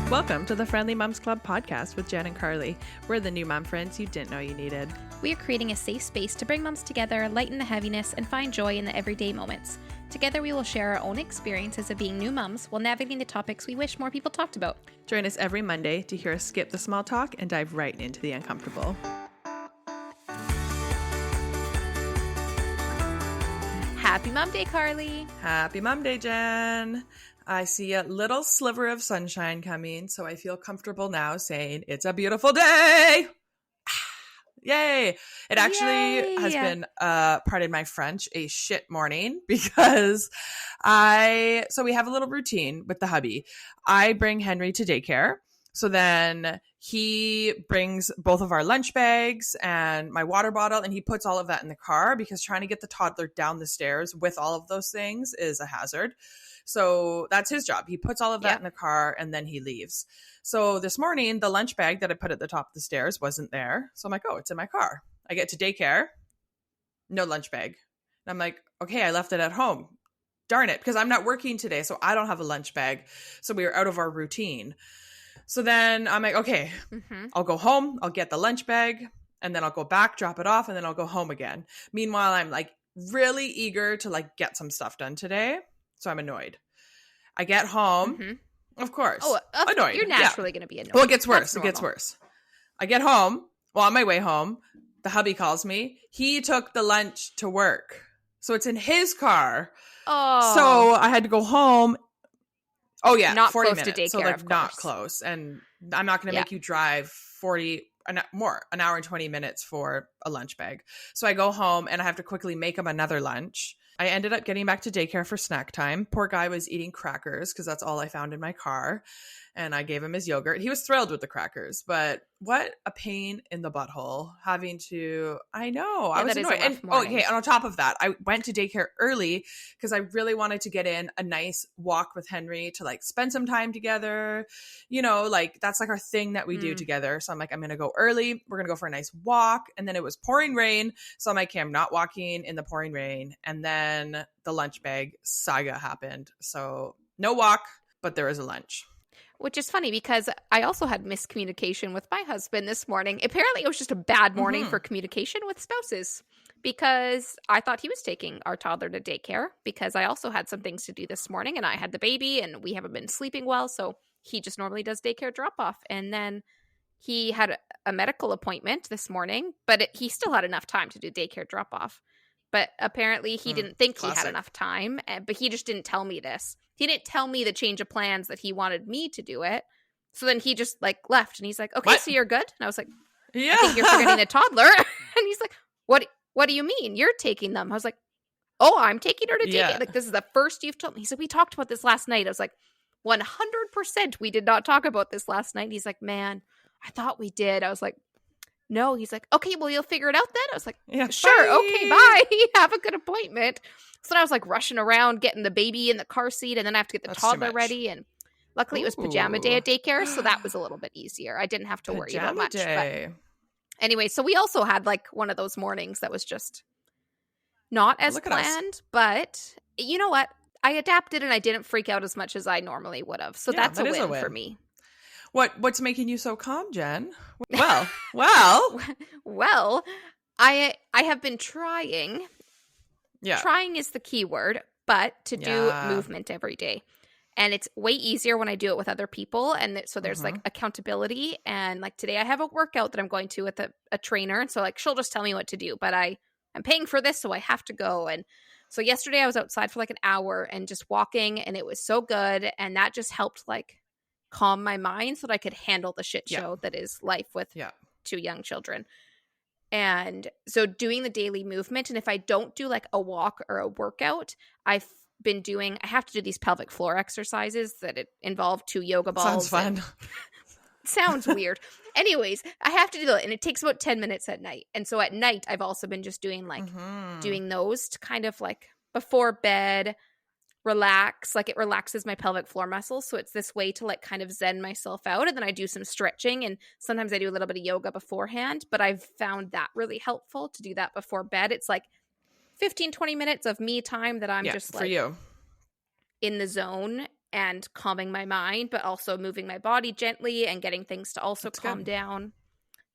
Welcome to the Friendly Moms Club podcast with Jen and Karlee. We're the new mom friends you didn't know you needed. We are creating a safe space to bring moms together, lighten the heaviness, and find joy in the everyday moments. Together, we will share our own experiences of being new moms while navigating the topics we wish more people talked about. Join us every Monday to hear us skip the small talk and dive right into the uncomfortable. Happy Mom Day, Karlee! Happy Mom Day, Jen! I see a little sliver of sunshine coming, so I feel comfortable now saying it's a beautiful day! Yay! It actually has been, pardon my French, a shit morning because so we have a little routine with the hubby. I bring Henry to daycare. So then he brings both of our lunch bags and my water bottle, and he puts all of that in the car because trying to get the toddler down the stairs with all of those things is a hazard. So that's his job. He puts all of that in the car and then he leaves. So this morning, the lunch bag that I put at the top of the stairs wasn't there. So I'm like, oh, it's in my car. I get to daycare, no lunch bag. And I'm like, okay, I left it at home. Darn it, because I'm not working today, so I don't have a lunch bag. So we were out of our routine. So then I'm like, okay, I'll go home, I'll get the lunch bag, and then I'll go back, drop it off, and then I'll go home again. Meanwhile, I'm like really eager to like get some stuff done today. So I'm annoyed. I get home, of course. Oh, annoyed. You're naturally going to be annoyed. Well, it gets worse. It gets worse. I get home. Well, on my way home, the hubby calls me. He took the lunch to work. So it's in his car. Oh. So I had to go home. Oh, yeah. Not 40 close minutes. to daycare, So like of not course. close. And I'm not going to make you drive an hour and 20 minutes for a lunch bag. So I go home and I have to quickly make him another lunch. I ended up getting back to daycare for snack time. Poor guy was eating crackers because that's all I found in my car. And I gave him his yogurt. He was thrilled with the crackers, but what a pain in the butthole having to, I know, I was annoyed. And on top of that, I went to daycare early because I really wanted to get in a nice walk with Henry to like spend some time together. You know, like that's like our thing that we do together. So I'm like, I'm going to go early. We're going to go for a nice walk. And then it was pouring rain. So I'm like, okay, I'm not walking in the pouring rain. And then the lunch bag saga happened. So no walk, but there was a lunch. Which is funny because I also had miscommunication with my husband this morning. Apparently, it was just a bad morning for communication with spouses because I thought he was taking our toddler to daycare because I also had some things to do this morning and I had the baby and we haven't been sleeping well. So he just normally does daycare drop off. And then he had a medical appointment this morning, but he still had enough time to do daycare drop off. But apparently he didn't think he had enough time, but he just didn't tell me this. He didn't tell me the change of plans that he wanted me to do it. So then he just like left and he's like, okay, so you're good? And I was like, I think you're forgetting the toddler. And he's like, what do you mean? You're taking them. I was like, oh, I'm taking her to daycare. Like, this is the first you've told me. He said, we talked about this last night. I was like, 100% we did not talk about this last night. He's like, man, I thought we did. I was like, no. He's like, okay, well, you'll figure it out then. I was like, sure. Bye. Okay, bye. Have a good appointment. So then I was like rushing around, getting the baby in the car seat, and then I have to get the toddler ready. And luckily it was pajama day at daycare, so that was a little bit easier. I didn't have to worry about much. But anyway, so we also had like one of those mornings that was just not as planned, but you know what? I adapted and I didn't freak out as much as I normally would have. So that's a win for me. What's making you so calm, Jen? Well, I have been trying. Yeah. Trying is the key word, but to do movement every day. And it's way easier when I do it with other people. And so there's like accountability. And like today I have a workout that I'm going to with a trainer. And so like she'll just tell me what to do, but I'm paying for this, so I have to go. And so yesterday I was outside for like an hour and just walking, and it was so good. And that just helped like calm my mind so that I could handle the shit show that is life with two young children. And so doing the daily movement, and if I don't do like a walk or a workout, I have to do these pelvic floor exercises that involve 2 yoga balls. Sounds fun. Sounds weird. Anyways, I have to do that, and it takes about 10 minutes at night. And so at night, I've also been just doing like doing those to kind of like before bed, relax, like it relaxes my pelvic floor muscles. So it's this way to like kind of zen myself out. And then I do some stretching, and sometimes I do a little bit of yoga beforehand, but I've found that really helpful to do that before bed. It's like 15, 20 minutes of me time that I'm just like for you. In the zone and calming my mind, but also moving my body gently and getting things to also That's calm good. down.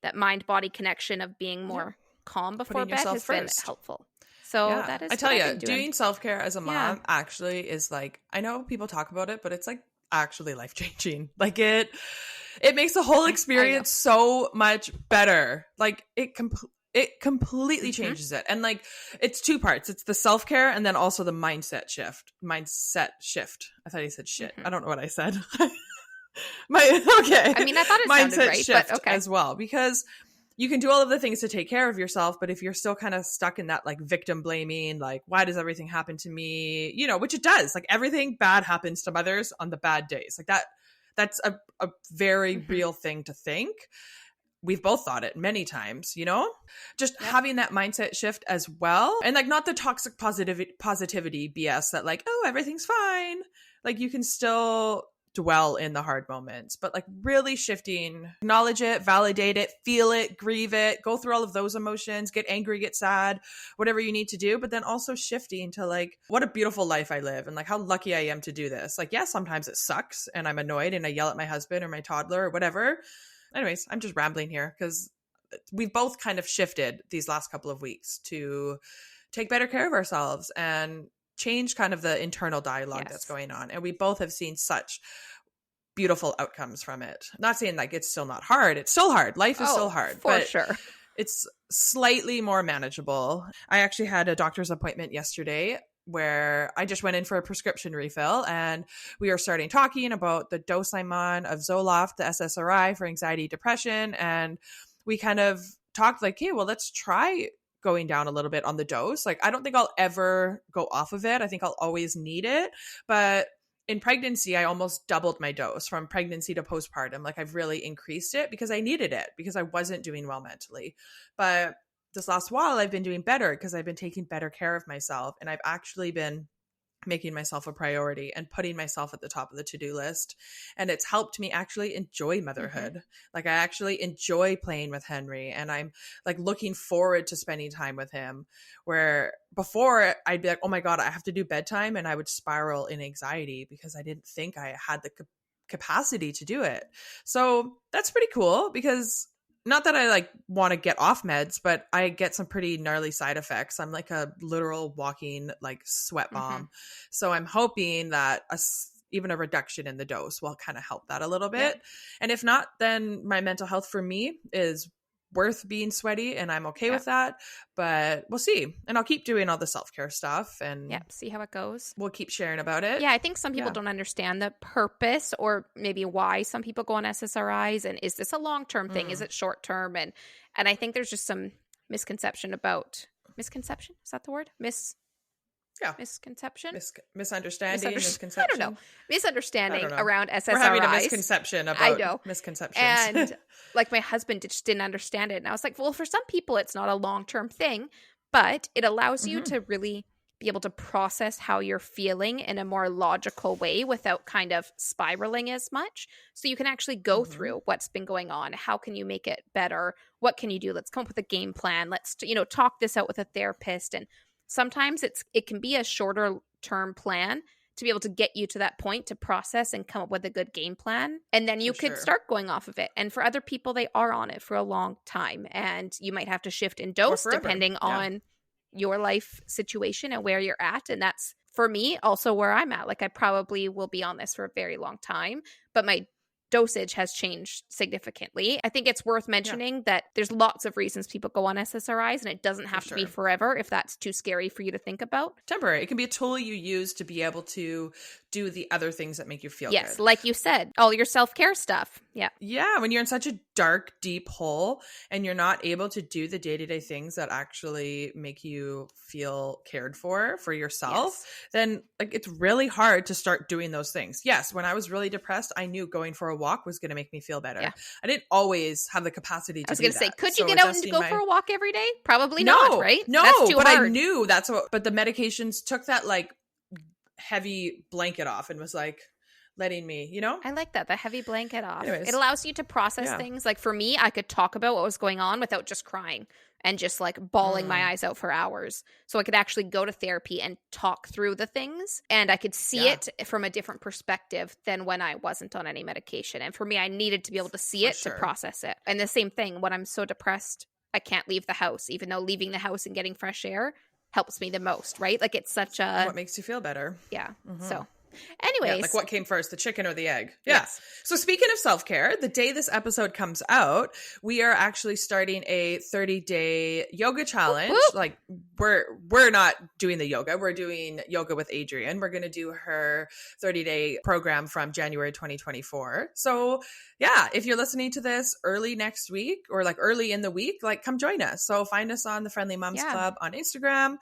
That mind-body connection of being more calm before Putting bed yourself has first. been helpful. So Yeah. that is I tell what I've you, been doing. doing self-care as a mom Yeah. actually is like, I know people talk about it, but it's like actually life-changing. Like it makes the whole I know. experience so much better. Like it completely Mm-hmm. changes it. And like it's two parts. It's the self-care and then also the mindset shift. I thought he said shit. Mm-hmm. I don't know what I said. Okay. I mean, I thought it sounded Mindset right, shift but okay. as well, because you can do all of the things to take care of yourself, but if you're still kind of stuck in that like victim blaming, like why does everything happen to me, which it does, like everything bad happens to mothers on the bad days, like that's a very Mm-hmm. real thing to think. We've both thought it many times, just Yep. having that mindset shift as well. And like not the toxic positivity BS that like, oh, everything's fine. Like you can still dwell in the hard moments, but like really shifting, acknowledge it, validate it, feel it, grieve it, go through all of those emotions, get angry, get sad, whatever you need to do. But then also shifting to like, what a beautiful life I live and like how lucky I am to do this. Like, yeah, sometimes it sucks and I'm annoyed and I yell at my husband or my toddler or whatever. Anyways, I'm just rambling here because we've both kind of shifted these last couple of weeks to take better care of ourselves and change kind of the internal dialogue that's going on. And we both have seen such beautiful outcomes from it. Not saying like it's still not hard. It's still hard. Life is still hard. For sure. It's slightly more manageable. I actually had a doctor's appointment yesterday where I just went in for a prescription refill and we were starting talking about the dose I'm on of Zoloft, the SSRI for anxiety, depression. And we kind of talked like, hey, well, let's try going down a little bit on the dose. Like, I don't think I'll ever go off of it. I think I'll always need it. But in pregnancy, I almost doubled my dose from pregnancy to postpartum. Like I've really increased it because I needed it because I wasn't doing well mentally. But this last while I've been doing better because I've been taking better care of myself and I've actually been making myself a priority and putting myself at the top of the to-do list. And it's helped me actually enjoy motherhood. Mm-hmm. Like I actually enjoy playing with Henry and I'm like looking forward to spending time with him, where before I'd be like, oh my God, I have to do bedtime. And I would spiral in anxiety because I didn't think I had the capacity to do it. So that's pretty cool because not that I like want to get off meds, but I get some pretty gnarly side effects. I'm like a literal walking like sweat bomb. Mm-hmm. So I'm hoping that even a reduction in the dose will kind of help that a little bit. Yeah. And if not, then my mental health for me is worth being sweaty and I'm okay with that, but we'll see. And I'll keep doing all the self-care stuff and see how it goes. We'll keep sharing about it. Yeah, I think some people don't understand the purpose or maybe why some people go on SSRIs and is this a long-term thing? Is it short-term? And I think there's just some misconception about misconception. Is that the word? Misconception? Misunderstanding, misconception. I don't know. Misunderstanding around SSRIs. We're having a misconception about misconceptions. And like my husband just didn't understand it. And I was like, well, for some people, it's not a long-term thing, but it allows you to really be able to process how you're feeling in a more logical way without kind of spiraling as much. So you can actually go through what's been going on. How can you make it better? What can you do? Let's come up with a game plan. Let's, talk this out with a therapist. And sometimes it can be a shorter term plan to be able to get you to that point to process and come up with a good game plan. And then you could start going off of it. And for other people, they are on it for a long time. And you might have to shift in dose depending on your life situation and where you're at. And that's, for me, also where I'm at. Like I probably will be on this for a very long time, but my dosage has changed significantly. I think it's worth mentioning that there's lots of reasons people go on SSRIs and it doesn't have to be forever if that's too scary for you to think about. Temporary. It can be a tool you use to be able to do the other things that make you feel good. Yes, like you said, all your self-care stuff. Yeah. Yeah, when you're in such a dark, deep hole and you're not able to do the day-to-day things that actually make you feel cared for yourself, then like it's really hard to start doing those things. Yes, when I was really depressed, I knew going for a walk was going to make me feel better. Yeah. I didn't always have the capacity to do that. I was going to say, could you get out and go for a walk every day? Probably not, right? No, that's too but hard. I knew that's what, but the medications took that like heavy blanket off and was like letting me, I like that, the heavy blanket off. Anyways, it allows you to process things. Like for me, I could talk about what was going on without just crying. and just like bawling my eyes out for hours. So I could actually go to therapy and talk through the things, and I could see it from a different perspective than when I wasn't on any medication. And for me, I needed to be able to see it to process it. And the same thing, when I'm so depressed, I can't leave the house, even though leaving the house and getting fresh air helps me the most, right? Like it's such a... What makes you feel better. Yeah. So anyways. Like what came first, the chicken or the egg? Yes. So speaking of self-care, the day this episode comes out, we are actually starting a 30-day yoga challenge. Whoop, whoop. Like we're not doing the yoga. We're doing yoga with Adrienne. We're going to do her 30-day program from January 2024. So yeah, if you're listening to this early next week or like early in the week, like come join us. So find us on the Friendly Moms Club on Instagram,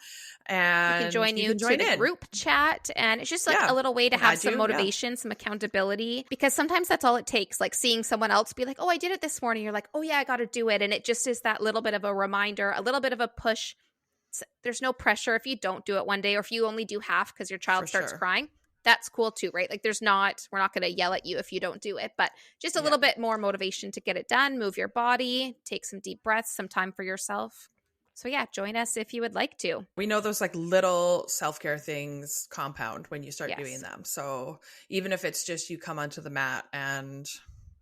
and we can join you to the group chat. And it's just like a little way to have some motivation, some accountability, because sometimes that's all it takes. Like seeing someone else be like, oh, I did it this morning. You're like, oh yeah, I got to do it. And it just is that little bit of a reminder, a little bit of a push. There's no pressure if you don't do it one day, or if you only do half because your child starts crying. That's cool too, right? Like we're not going to yell at you if you don't do it, but just a little bit more motivation to get it done, move your body, take some deep breaths, some time for yourself. So yeah, join us if you would like to. We know those like little self-care things compound when you start doing them. So even if it's just you come onto the mat and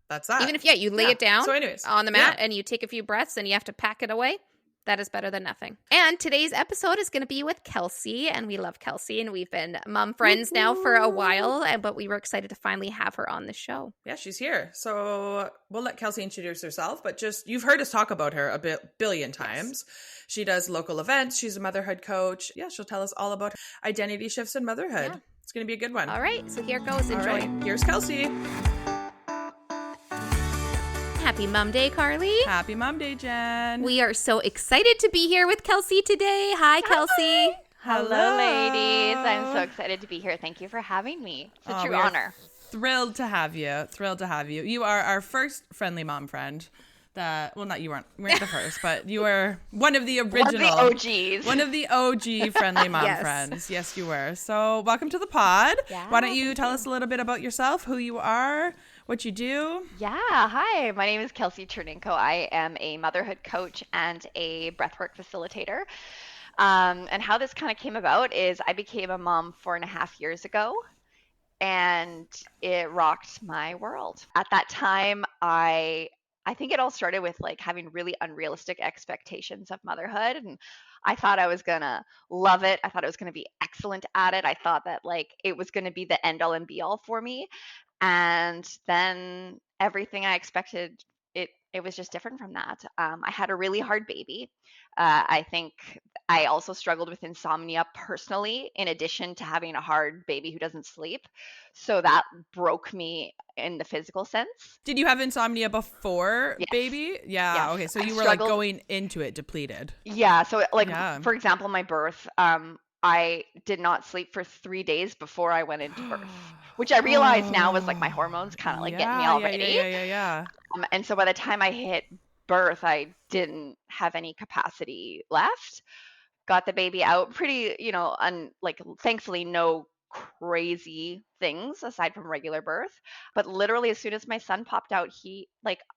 that's that. Even if you lay it down on the mat and you take a few breaths and you have to pack it away, that is better than nothing. And today's episode is going to be with Kelsie, and we love Kelsie, and we've been mom friends now for a while, but we were excited to finally have her on the show. Yeah, she's here. So we'll let Kelsie introduce herself, but just you've heard us talk about her a billion times. Yes. She does local events. She's a motherhood coach. Yeah, she'll tell us all about identity shifts in motherhood. Yeah. It's going to be a good one. All right, so here goes. Enjoy. All right, here's Kelsie. Happy Mom Day, Karlee. Happy Mom Day, Jen. We are so excited to be here with Kelsie today. Hi, Kelsie. Hello, ladies. I'm so excited to be here. Thank you for having me. It's a true honor. Thrilled to have you. Thrilled to have you. You are our first friendly mom friend. Not you weren't the first, but you were one of the original. One of the OGs. One of the OG friendly mom friends. Yes, you were. So welcome to the pod. Yeah, why don't you tell us a little bit about yourself, who you are, what you do? Yeah. Hi, my name is Kelsie Chernenko. I am a motherhood coach and a breathwork facilitator. And how this kind of came about is I became a mom 4.5 years ago, and it rocked my world. At that time, I think it all started with like having really unrealistic expectations of motherhood. And I thought I was going to love it. I thought I was going to be excellent at it. I thought that like it was going to be the end all and be all for me. And then everything I expected, it was just different from that. I had a really hard baby. I think I also struggled with insomnia personally, in addition to having a hard baby who doesn't sleep. So that broke me in the physical sense. Did you have insomnia before baby? Yeah. Yes. Okay. So you were like going into it depleted. Yeah. So like, for example, my birth, I did not sleep for 3 days before I went into birth, which I realize now was like my hormones kind of like getting me all ready. Yeah. And so by the time I hit birth, I didn't have any capacity left. Got the baby out pretty, thankfully no crazy things aside from regular birth. But literally as soon as my son popped out,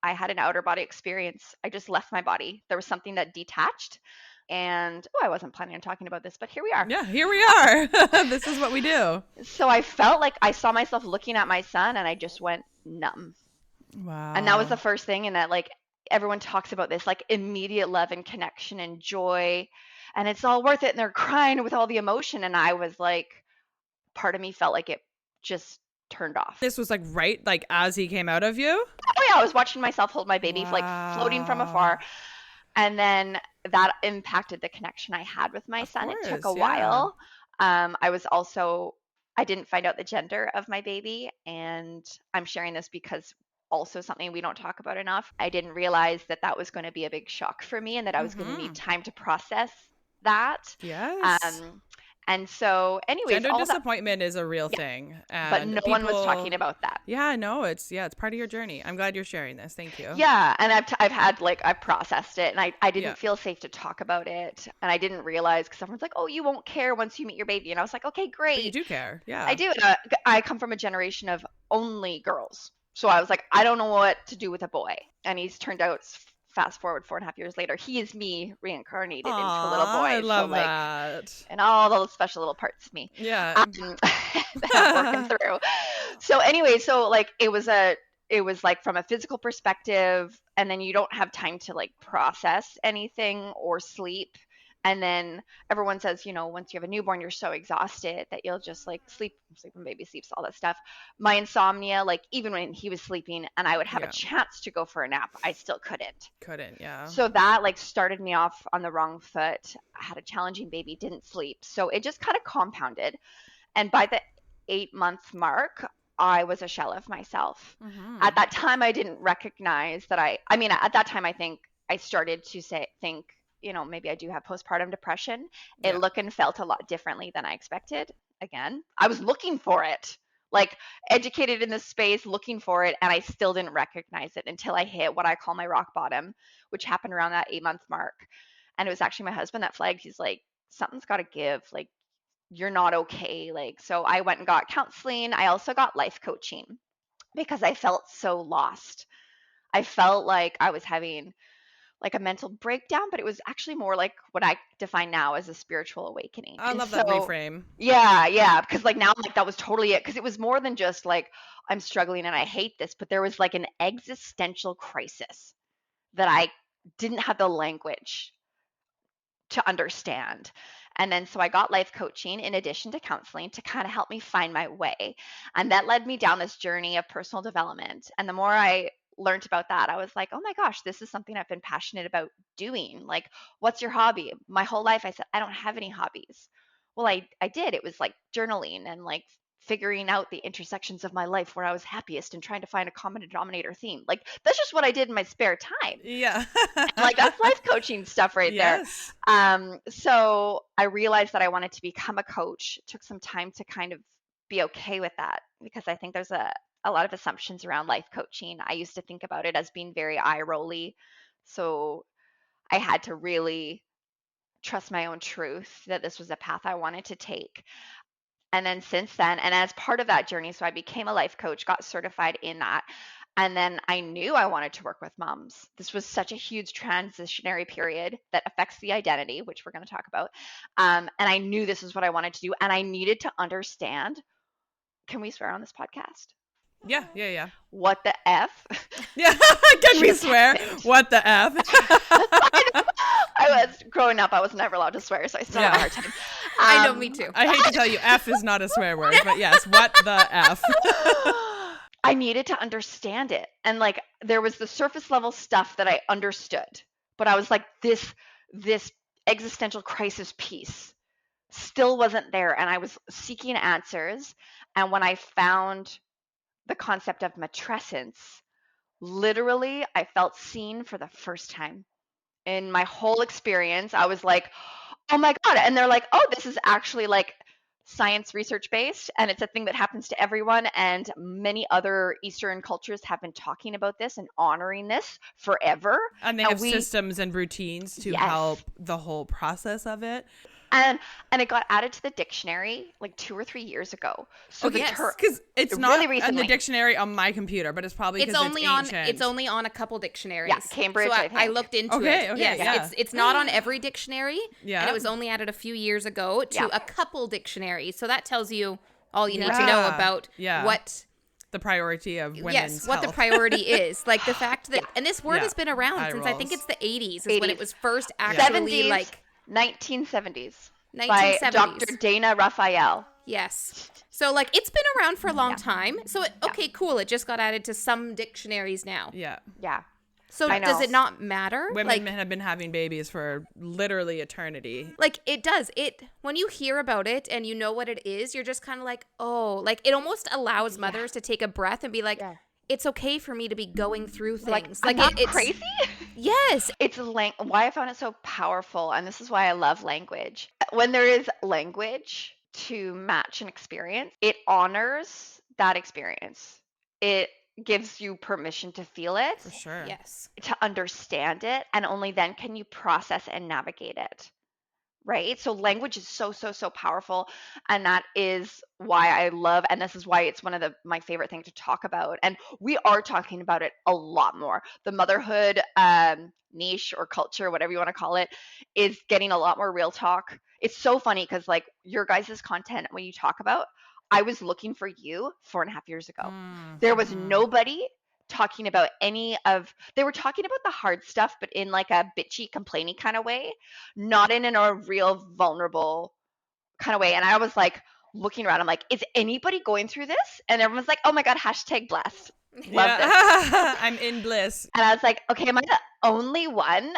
I had an outer body experience. I just left my body. There was something that detached. And I wasn't planning on talking about this, but here we are. Yeah, here we are. This is what we do. So I felt like I saw myself looking at my son and I just went numb. Wow. And that was the first thing. And that like everyone talks about this like immediate love and connection and joy, and it's all worth it. And they're crying with all the emotion. And I was like, part of me felt like it just turned off. This was like right like as he came out of you? Oh yeah, I was watching myself hold my baby like floating from afar. And then that impacted the connection I had with my son. It took a while. I didn't find out the gender of my baby. And I'm sharing this because also something we don't talk about enough. I didn't realize that was going to be a big shock for me and that I was going to need time to process that. Yes. And so anyways, gender disappointment is a real thing. And but no one was talking about that. Yeah, no, it's part of your journey. I'm glad you're sharing this. Thank you. Yeah. And I've processed it, and I didn't feel safe to talk about it. And I didn't realize, because everyone's like, oh, you won't care once you meet your baby. And I was like, okay, great. But you do care. Yeah. I do. I come from a generation of only girls. So I was like, I don't know what to do with a boy. And he's turned out fast forward 4.5 years later, he is me reincarnated into a little Aw, boy. I love so like, that. and all those special little parts of me Yeah. that I'm working through. So anyway, so like it was like from a physical perspective, and then you don't have time to like process anything or sleep. And then everyone says, once you have a newborn, you're so exhausted that you'll just like sleep when baby sleeps, all that stuff. My insomnia, like even when he was sleeping and I would have a chance to go for a nap, I still couldn't. Yeah. So that like started me off on the wrong foot. I had a challenging baby, didn't sleep. So it just kind of compounded. And by the 8-month mark, I was a shell of myself. Mm-hmm. At that time, I didn't recognize that I mean, at that time, I think I started to think, maybe I do have postpartum depression. It looked and felt a lot differently than I expected. Again, I was looking for it, like educated in this space, looking for it, and I still didn't recognize it until I hit what I call my rock bottom, which happened around that 8-month mark. And it was actually my husband that flagged. He's like, something's got to give. Like, you're not okay. Like, so I went and got counseling. I also got life coaching because I felt so lost. I felt like I was having like a mental breakdown, but it was actually more like what I define now as a spiritual awakening. I love that reframe. Yeah. Because like now, like that was totally it. Because it was more than just like, I'm struggling and I hate this, but there was like an existential crisis that I didn't have the language to understand. And then so I got life coaching in addition to counseling to kind of help me find my way. And that led me down this journey of personal development. And the more I learned about that, I was like, oh my gosh, this is something I've been passionate about doing. Like, what's your hobby? My whole life I said, I don't have any hobbies. Well, I did. It was like journaling and like figuring out the intersections of my life where I was happiest and trying to find a common denominator theme. Like, that's just what I did in my spare time. Yeah. Like, that's life coaching stuff right Yes. there. So I realized that I wanted to become a coach. It took some time to kind of be okay with that because I think there's a lot of assumptions around life coaching. I used to think about it as being very eye rolly. So I had to really trust my own truth that this was a path I wanted to take. And then since then, and as part of that journey, so I became a life coach, got certified in that. And then I knew I wanted to work with moms. This was such a huge transitionary period that affects the identity, which we're going to talk about. And I knew this is what I wanted to do. And I needed to understand. Can we swear on this podcast? Yeah. What the F? Yeah. Can we swear? What the F? I was growing up, I was never allowed to swear, so I still have a hard time. I know, me too. I hate to tell you, F is not a swear word, but yes, what the F? I needed to understand it. And like there was the surface level stuff that I understood, but I was like, this existential crisis piece still wasn't there. And I was seeking answers. And when I found the concept of matrescence, literally I felt seen for the first time in my whole experience. I was like, oh my God. And they're like, oh, this is actually like science research based, and it's a thing that happens to everyone. And many other Eastern cultures have been talking about this and honoring this forever. And they have systems and routines to help the whole process of it. And it got added to the dictionary like 2 or 3 years ago. So because it's not really in the dictionary on my computer, but it's probably because it's only on a couple dictionaries. Yeah, Cambridge. So I looked into it. Okay, yes, it's not on every dictionary. Yeah, and it was only added a few years ago to a couple dictionaries. So that tells you all you need to know about what the priority of women's what the priority is. Like the fact that, and this word has been around since I think it's the 80s is when it was first actually 70s, like 1970s. 1970s. By Dr. Dana Raphael. Yes. So like it's been around for a long time. So cool. It just got added to some dictionaries now. Yeah. So does it not matter? Women have been having babies for literally eternity. Like it does. When you hear about it and you know what it is, you're just kind of like, oh, like it almost allows mothers to take a breath and be like, it's okay for me to be going through things. Like it's crazy. Yes. It's why I found it so powerful. And this is why I love language. When there is language to match an experience, it honors that experience. It gives you permission to feel it. For sure. Yes. To understand it. And only then can you process and navigate it. right? So language is so, so, so powerful. And that is why I love, and this is why it's one of my favorite things to talk about. And we are talking about it a lot more. The motherhood niche or culture, whatever you want to call it, is getting a lot more real talk. It's so funny because like your guys' content, when you talk about, I was looking for you 4.5 years ago. There was nobody talking about they were talking about the hard stuff, but in like a bitchy, complaining kind of way, not in a real vulnerable kind of way. And I was like looking around, I'm like, is anybody going through this? And everyone's like, oh my God, #blessed. Love this. I'm in bliss. And I was like, okay, am I the only one?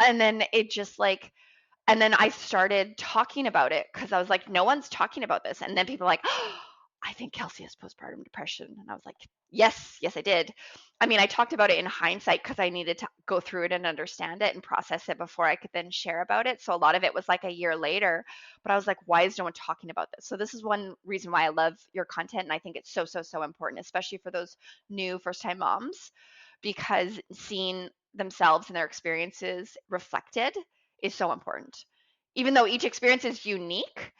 And then it just like, and then I started talking about it because I was like, no one's talking about this. And then people were like, oh, I think Kelsie has postpartum depression. And I was like, yes, I did. I mean, I talked about it in hindsight because I needed to go through it and understand it and process it before I could then share about it. So a lot of it was like a year later, but I was like, why is no one talking about this? So this is one reason why I love your content. And I think it's so, so, so important, especially for those new first-time moms, because seeing themselves and their experiences reflected is so important. Even though each experience is unique,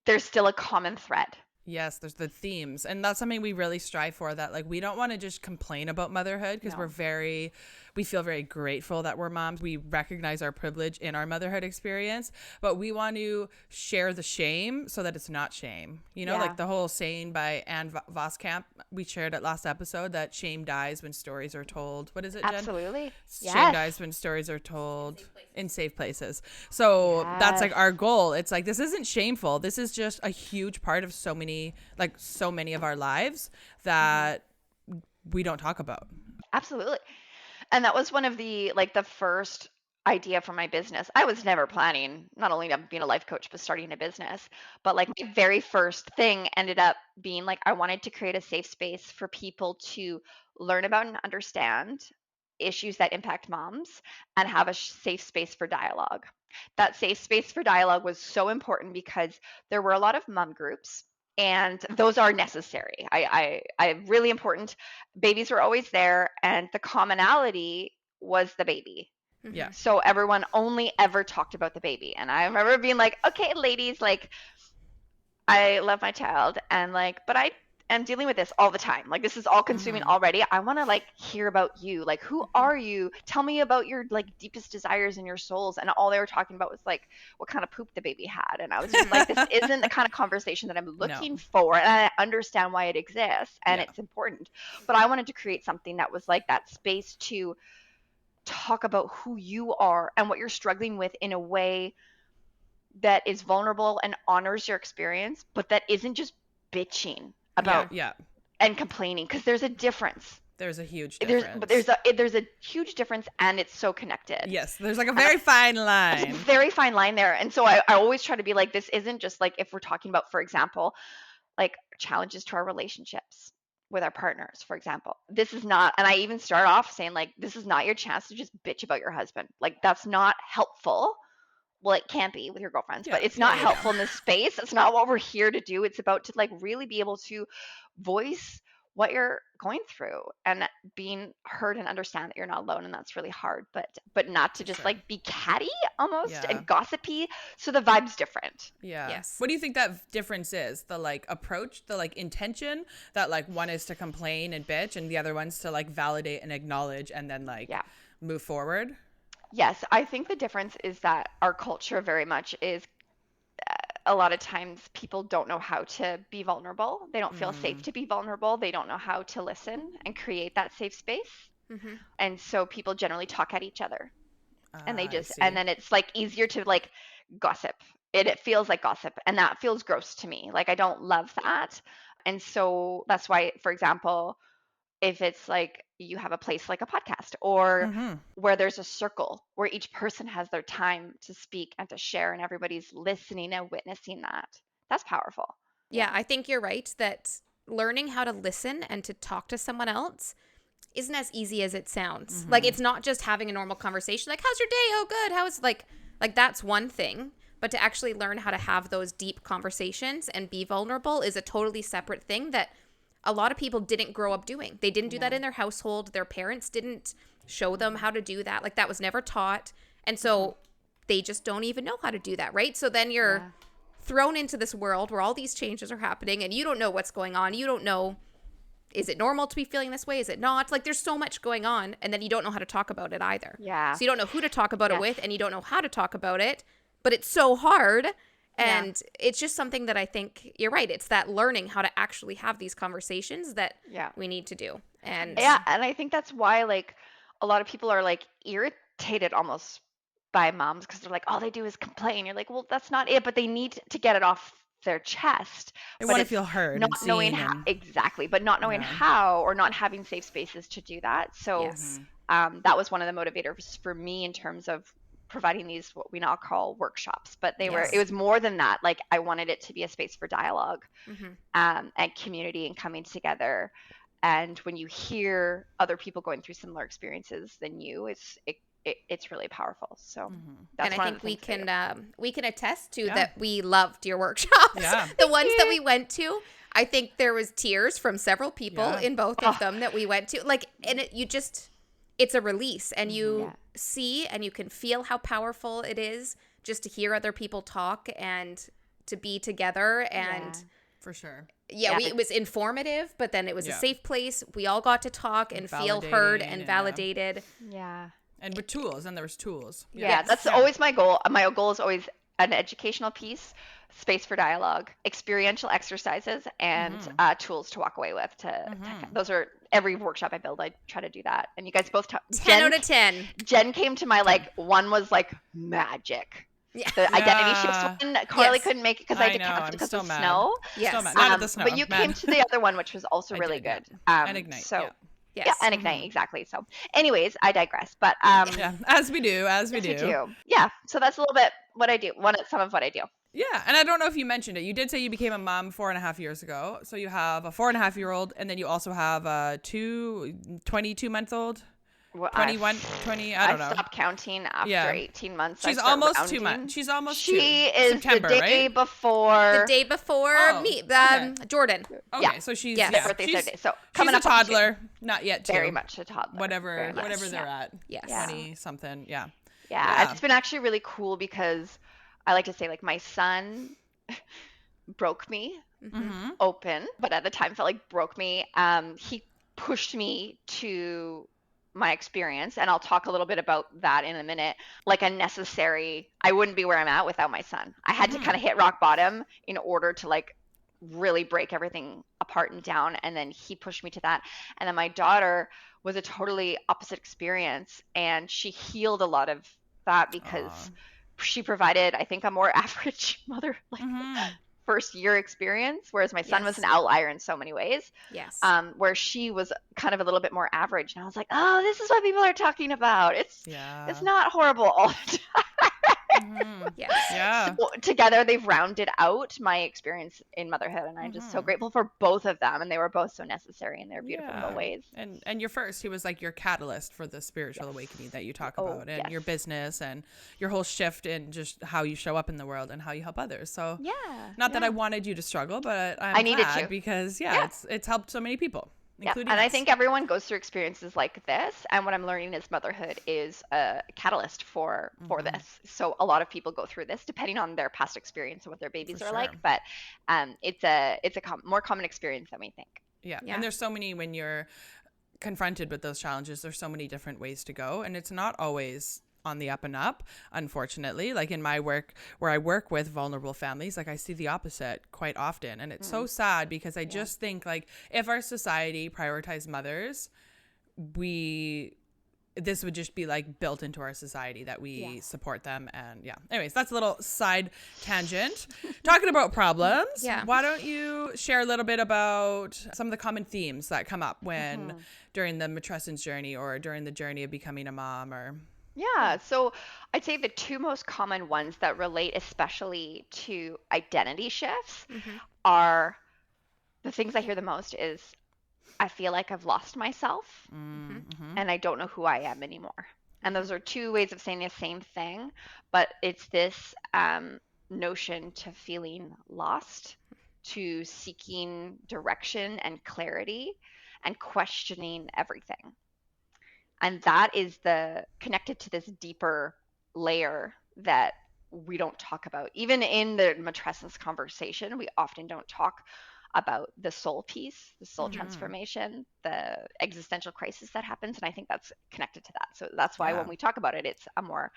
there's still a common thread. Yes, there's the themes. And that's something we really strive for, that like we don't want to just complain about motherhood because we feel very grateful that we're moms. We recognize our privilege in our motherhood experience, but we want to share the shame so that it's not shame. You know, like the whole saying by Anne Voskamp, we shared it last episode, that shame dies when stories are told. What is it, Jen? Absolutely. Shame dies when stories are told in safe places. So that's like our goal. It's like, this isn't shameful. This is just a huge part of so many of our lives that we don't talk about. Absolutely. And that was one of the first idea for my business. I was never planning not only to being a life coach, but starting a business. But like my very first thing ended up being like, I wanted to create a safe space for people to learn about and understand issues that impact moms and have a safe space for dialogue. That safe space for dialogue was so important because there were a lot of mom groups, and those are necessary. I really important. Babies were always there, and the commonality was the baby. Yeah. So everyone only ever talked about the baby. And I remember being like, okay, ladies, like, I love my child, and like, but I am dealing with this all the time. Like, this is all consuming already. I want to like hear about you. Like, who are you? Tell me about your like deepest desires and your souls. And all they were talking about was like what kind of poop the baby had. And I was just like, this isn't the kind of conversation that I'm looking for. And I understand why it exists and it's important. But I wanted to create something that was like that space to talk about who you are and what you're struggling with in a way that is vulnerable and honors your experience, but that isn't just bitching about and complaining, because there's a difference. There's a huge difference. There's a huge difference, and it's so connected. Yes, there's like a very fine line. It's a very fine line there. And so I always try to be like, this isn't just like, if we're talking about, for example, like challenges to our relationships with our partners, for example. This is not, and I even start off saying like, this is not your chance to just bitch about your husband. Like, that's not helpful. Well, it can't be with your girlfriends, but it's not helpful in this space. It's not what we're here to do. It's about to like really be able to voice what you're going through and being heard and understand that you're not alone. And that's really hard, but not to just like be catty almost and gossipy. So the vibe's different. Yeah. Yes. What do you think that difference is? The like approach, the like intention, that like one is to complain and bitch and the other one's to like validate and acknowledge and then like move forward? Yes, I think the difference is that our culture very much is a lot of times people don't know how to be vulnerable. They don't feel safe to be vulnerable. They don't know how to listen and create that safe space. And so people generally talk at each other. And they just, and then it's like easier to like gossip. It feels like gossip. And that feels gross to me. Like, I don't love that. And so that's why, for example, if it's like you have a place like a podcast or where there's a circle where each person has their time to speak and to share and everybody's listening and witnessing that, that's powerful. Yeah, I think you're right that learning how to listen and to talk to someone else isn't as easy as it sounds. Like, it's not just having a normal conversation like, how's your day? Oh, good. How's like that's one thing. But to actually learn how to have those deep conversations and be vulnerable is a totally separate thing that a lot of people didn't grow up doing. They didn't do that in their household. Their parents didn't show them how to do that. Like, that was never taught. And so they just don't even know how to do that, right? So then you're thrown into this world where all these changes are happening and you don't know what's going on. You don't know, is it normal to be feeling this way? Is it not? Like, there's so much going on, and then you don't know how to talk about it either. Yeah. So you don't know who to talk about it with, and you don't know how to talk about it, but it's so hard. And it's just something that I think you're right. It's that learning how to actually have these conversations that we need to do. And and I think that's why, like, a lot of people are like irritated almost by moms because they're like, all they do is complain. You're like, well, that's not it, but they need to get it off their chest. They want to feel heard, not and knowing seen, how, and exactly, but not knowing how, or not having safe spaces to do that. So that was one of the motivators for me in terms of providing these, what we now call workshops, but it was more than that. Like, I wanted it to be a space for dialogue and community and coming together. And when you hear other people going through similar experiences than you, it's really powerful. So that's and one I of think the we can attest to that. We loved your workshops. The ones that we went to, I think there was tears from several people in both of them that we went to. Like, and it's a release, and you see and you can feel how powerful it is just to hear other people talk and to be together. And for sure. It was informative, but then it was a safe place. We all got to talk and feel heard and validated. And with tools, and there was tools. That's always my goal. My goal is always an educational piece, space for dialogue, experiential exercises, and tools to walk away with. Those are every workshop I build. I try to do that. And you guys both 10 out of 10. Jen came to my one was like magic. The identity shifts one. Karlee couldn't make it because I had to cancel because of snow. Not at the snow. But you came to the other one, which was also really good. And Ignite. So. And Ignite, exactly. So anyways, I digress. But as we do. Yeah. So that's a little bit what I do. Some of what I do. Yeah. And I don't know if you mentioned it. You did say you became a mom 4.5 years ago. So you have a 4.5-year-old, and then you also have a 22-month-old. 21, 20, I don't know. I stopped counting after 18 months. She's almost 2 months. She's almost She is September, the day before. The day before me, Jordan. Okay, so she's birthday Saturday. So coming up a toddler, not yet. Very much a toddler. Whatever they're at. Yes. 20 something. Yeah. It's been actually really cool because I like to say, like, my son broke me open, but at the time felt like broke me. He pushed me to my experience, and I'll talk a little bit about that in a minute. Like, I wouldn't be where I'm at without my son. I had to kind of hit rock bottom in order to, like, really break everything apart and down, and then he pushed me to that. And then my daughter was a totally opposite experience, and she healed a lot of that because she provided, I think, a more average mother, like, first year experience, whereas my son was an outlier in so many ways. Where she was kind of a little bit more average, and I was like, oh, this is what people are talking about. It's not horrible all the time. So together they've rounded out my experience in motherhood, and I'm just so grateful for both of them, and they were both so necessary in their beautiful little ways. And your first, he was like your catalyst for the spiritual awakening that you talk about, and your business and your whole shift in just how you show up in the world and how you help others. So not that I wanted you to struggle, but I needed glad to, because it's helped so many people. And I think everyone goes through experiences like this, and what I'm learning is motherhood is a catalyst for this. So a lot of people go through this depending on their past experience and what their babies are like, but it's a more common experience than we think. And there's so many, when you're confronted with those challenges, there's so many different ways to go, and it's not always on the up and up, unfortunately. Like, in my work where I work with vulnerable families, like, I see the opposite quite often, and it's so sad because I just think, like, if our society prioritized mothers, this would just be, like, built into our society that we support them. And anyways, that's a little side tangent. Talking about problems, why don't you share a little bit about some of the common themes that come up when during the matrescence journey or during the journey of becoming a mom? Or so I'd say the two most common ones that relate especially to identity shifts are, the things I hear the most is, I feel like I've lost myself and I don't know who I am anymore. And those are two ways of saying the same thing, but it's this notion to feeling lost, to seeking direction and clarity and questioning everything. And that is connected to this deeper layer that we don't talk about. Even in the matrescence conversation, we often don't talk about the soul piece, the soul transformation, the existential crisis that happens. And I think that's connected to that. So that's why when we talk about it, it's a more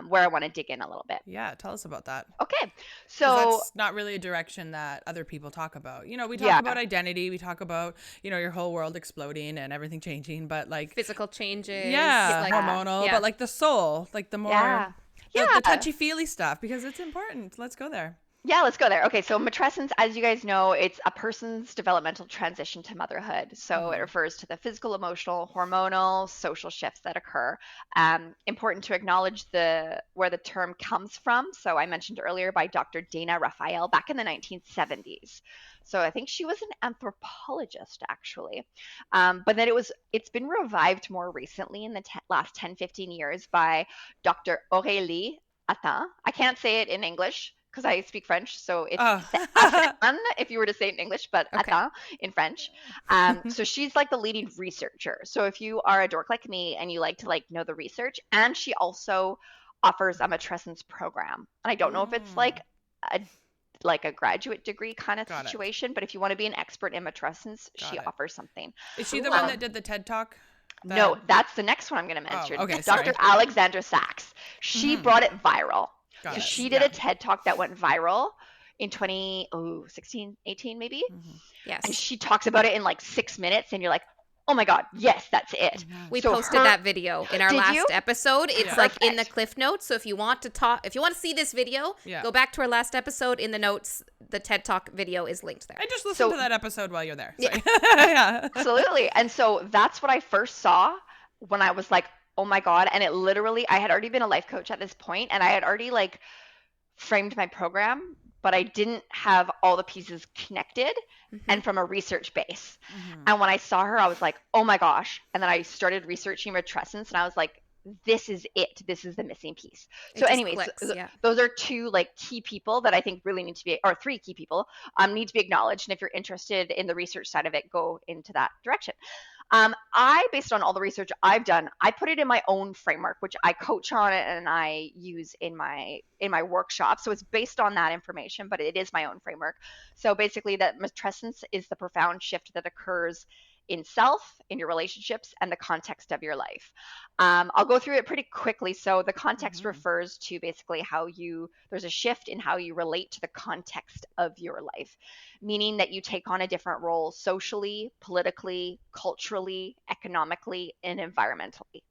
where I want to dig in a little bit. Yeah, tell us about that. Okay. So that's not really a direction that other people talk about. You know, we talk about identity, we talk about, you know, your whole world exploding and everything changing, but like physical changes. Yeah, hormonal, but like the soul, like the more the touchy-feely stuff, because it's important. Let's go there. Yeah, let's go there. Okay, so matrescence, as you guys know, it's a person's developmental transition to motherhood. So it refers to the physical, emotional, hormonal, social shifts that occur. Important to acknowledge where the term comes from. So I mentioned earlier by Dr. Dana Raphael back in the 1970s. So I think she was an anthropologist, actually. But then it's been revived more recently in the last 10, 15 years by Dr. Aurélie Attan. I can't say it in English because I speak French, so it's Attan if you were to say it in English, but Attan in French. So she's like the leading researcher. So if you are a dork like me and you like to know the research, and she also offers a matrescence program. And I don't know if it's like a graduate degree kind of situation, but if you want to be an expert in matrescence, she offers something. Is she the one that did the TED Talk? No, that's the next one I'm going to mention. Okay, Dr. Alexandra Sachs. She brought it viral. So she did a TED Talk that went viral in 2016, 18 maybe. Yes. And she talks about it in like 6 minutes and you're like, oh my God, yes, that's it. We posted that video in our last episode. It's like in the cliff notes. So if you want to see this video, go back to our last episode. In the notes, the TED Talk video is linked there. I just listened to that episode while you're there. Yeah. Absolutely. And so that's what I first saw when I was like, oh my God. And it literally, I had already been a life coach at this point and I had already framed my program, but I didn't have all the pieces connected and from a research base. And when I saw her, I was like, oh my gosh. And then I started researching matrescence and I was like, this is it. This is the missing piece. So anyways, those are two key people that I think really need to be, or three key people need to be acknowledged. And if you're interested in the research side of it, go into that direction. I, based on all the research I've done, I put it in my own framework, which I coach on it and I use in my workshop. So it's based on that information, but it is my own framework. So basically that matrescence is the profound shift that occurs in self, in your relationships, and the context of your life. I'll go through it pretty quickly. So the context refers to basically there's a shift in how you relate to the context of your life, meaning that you take on a different role socially, politically, culturally, economically, and environmentally.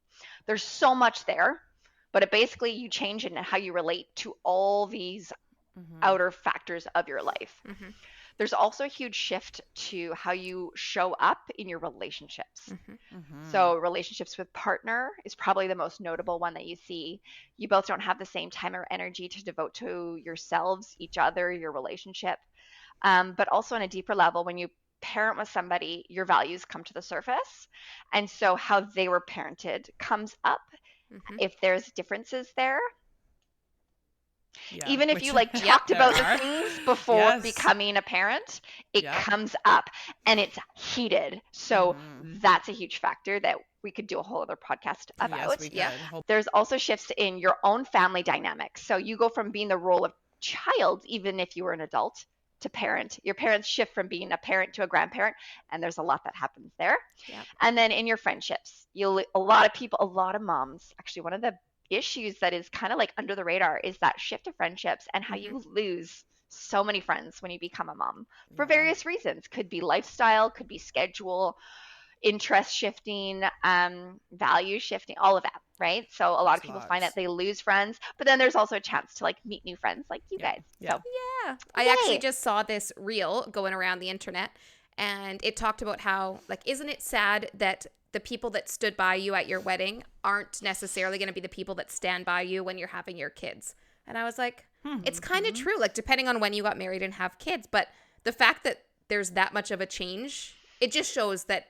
There's so much there, but basically you change in how you relate to all these outer factors of your life. There's also a huge shift to how you show up in your relationships. So relationships with partner is probably the most notable one that you see. You both don't have the same time or energy to devote to yourselves, each other, your relationship. But also on a deeper level, when you parent with somebody, your values come to the surface. And so how they were parented comes up. If there's differences there, even if you talked about the things before becoming a parent, it comes up and it's heated. So that's a huge factor that we could do a whole other podcast about. There's also shifts in your own family dynamics. So you go from being the role of child, even if you were an adult, to parent. Your parents shift from being a parent to a grandparent, and there's a lot that happens there. And then in your friendships, a lot of moms, actually one of the issues that is kind of under the radar is that shift of friendships and how you lose so many friends when you become a mom for various reasons. Could be lifestyle, could be schedule, interest shifting, value shifting, all of that, right? So a lot of people find that they lose friends, but then there's also a chance to meet new friends like you guys. So I actually just saw this reel going around the internet and it talked about how isn't it sad that the people that stood by you at your wedding aren't necessarily going to be the people that stand by you when you're having your kids. And I was like, it's kind of true, depending on when you got married and have kids. But the fact that there's that much of a change, it just shows that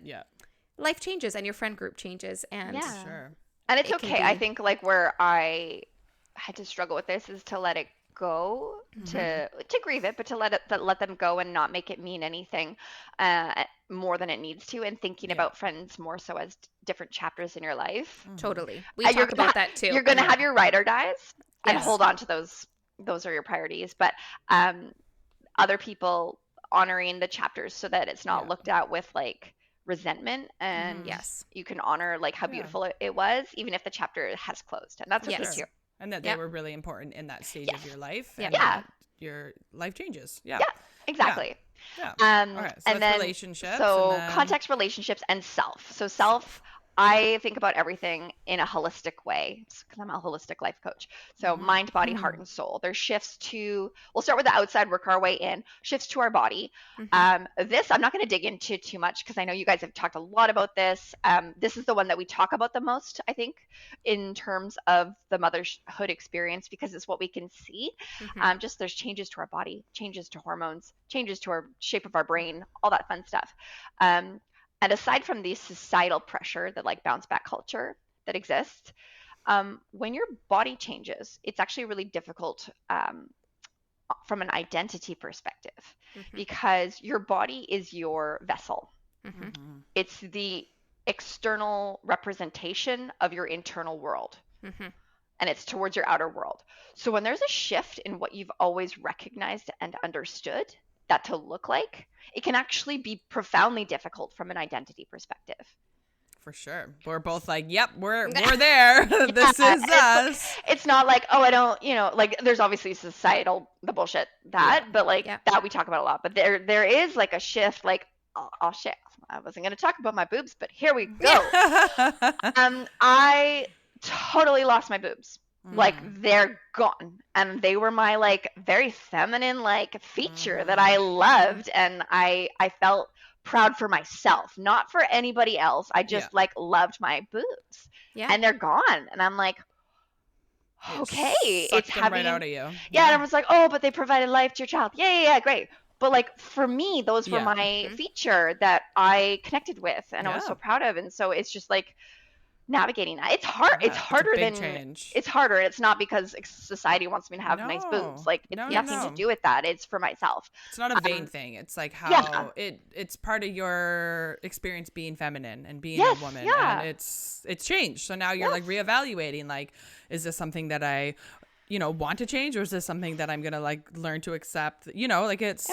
life changes and your friend group changes. And and it's okay. I think where I had to struggle with this is to let it go, to grieve it, but to let them go and not make it mean anything more than it needs to, and thinking about friends more so as different chapters in your life. Totally. We talk about that too. You're going to have your ride or dies, and hold on to those. Those are your priorities. But other people honoring the chapters so that it's not looked at with like resentment, and you can honor like how beautiful it was, even if the chapter has closed. And that's okay too. And that they were really important in that stage of your life. And that your life changes. Yeah. Yeah, exactly. Yeah. Okay, so and then relationships. So and then... context, relationships, and self. So self, I think about everything in a holistic way because I'm a holistic life coach. So mind, body, heart, and soul. There's shifts to, we'll start with the outside, work our way in, shifts to our body. This, I'm not going to dig into too much because I know you guys have talked a lot about this. This is the one that we talk about the most, I think, in terms of the motherhood experience, because it's what we can see. Just there's changes to our body, changes to hormones, changes to our shape of our brain, all that fun stuff. And aside from the societal pressure, the like bounce back culture that exists, when your body changes, it's actually really difficult from an identity perspective, because your body is your vessel. It's the external representation of your internal world, and it's towards your outer world. So when there's a shift in what you've always recognized and understood that to look like, it can actually be profoundly difficult from an identity perspective. For sure. We're both like, yep, we're there. This is us. It's not like, oh, I don't, like there's obviously societal, the bullshit but like that we talk about a lot. But there is like a shift, like, oh shit, I wasn't going to talk about my boobs, but here we go. I totally lost my boobs. Like they're gone, and they were my like very feminine like feature that I loved, and I felt proud for myself, not for anybody else. I just like loved my boobs, and they're gone, and I'm like, okay, it's happening right out of you. And I was like, oh, but they provided life to your child. Yeah, great. But like for me, those were my feature that I connected with, and I was so proud of, and so it's just like navigating that. It's hard. It's harder than change. It's harder. It's not because society wants me to have nice boobs. Like it's nothing to do with that. It's for myself. It's not a vain thing. It's like how it's part of your experience being feminine and being a woman. And it's changed. So now you're like reevaluating, like, is this something that I, want to change, or is this something that I'm going to like learn to accept? Like it's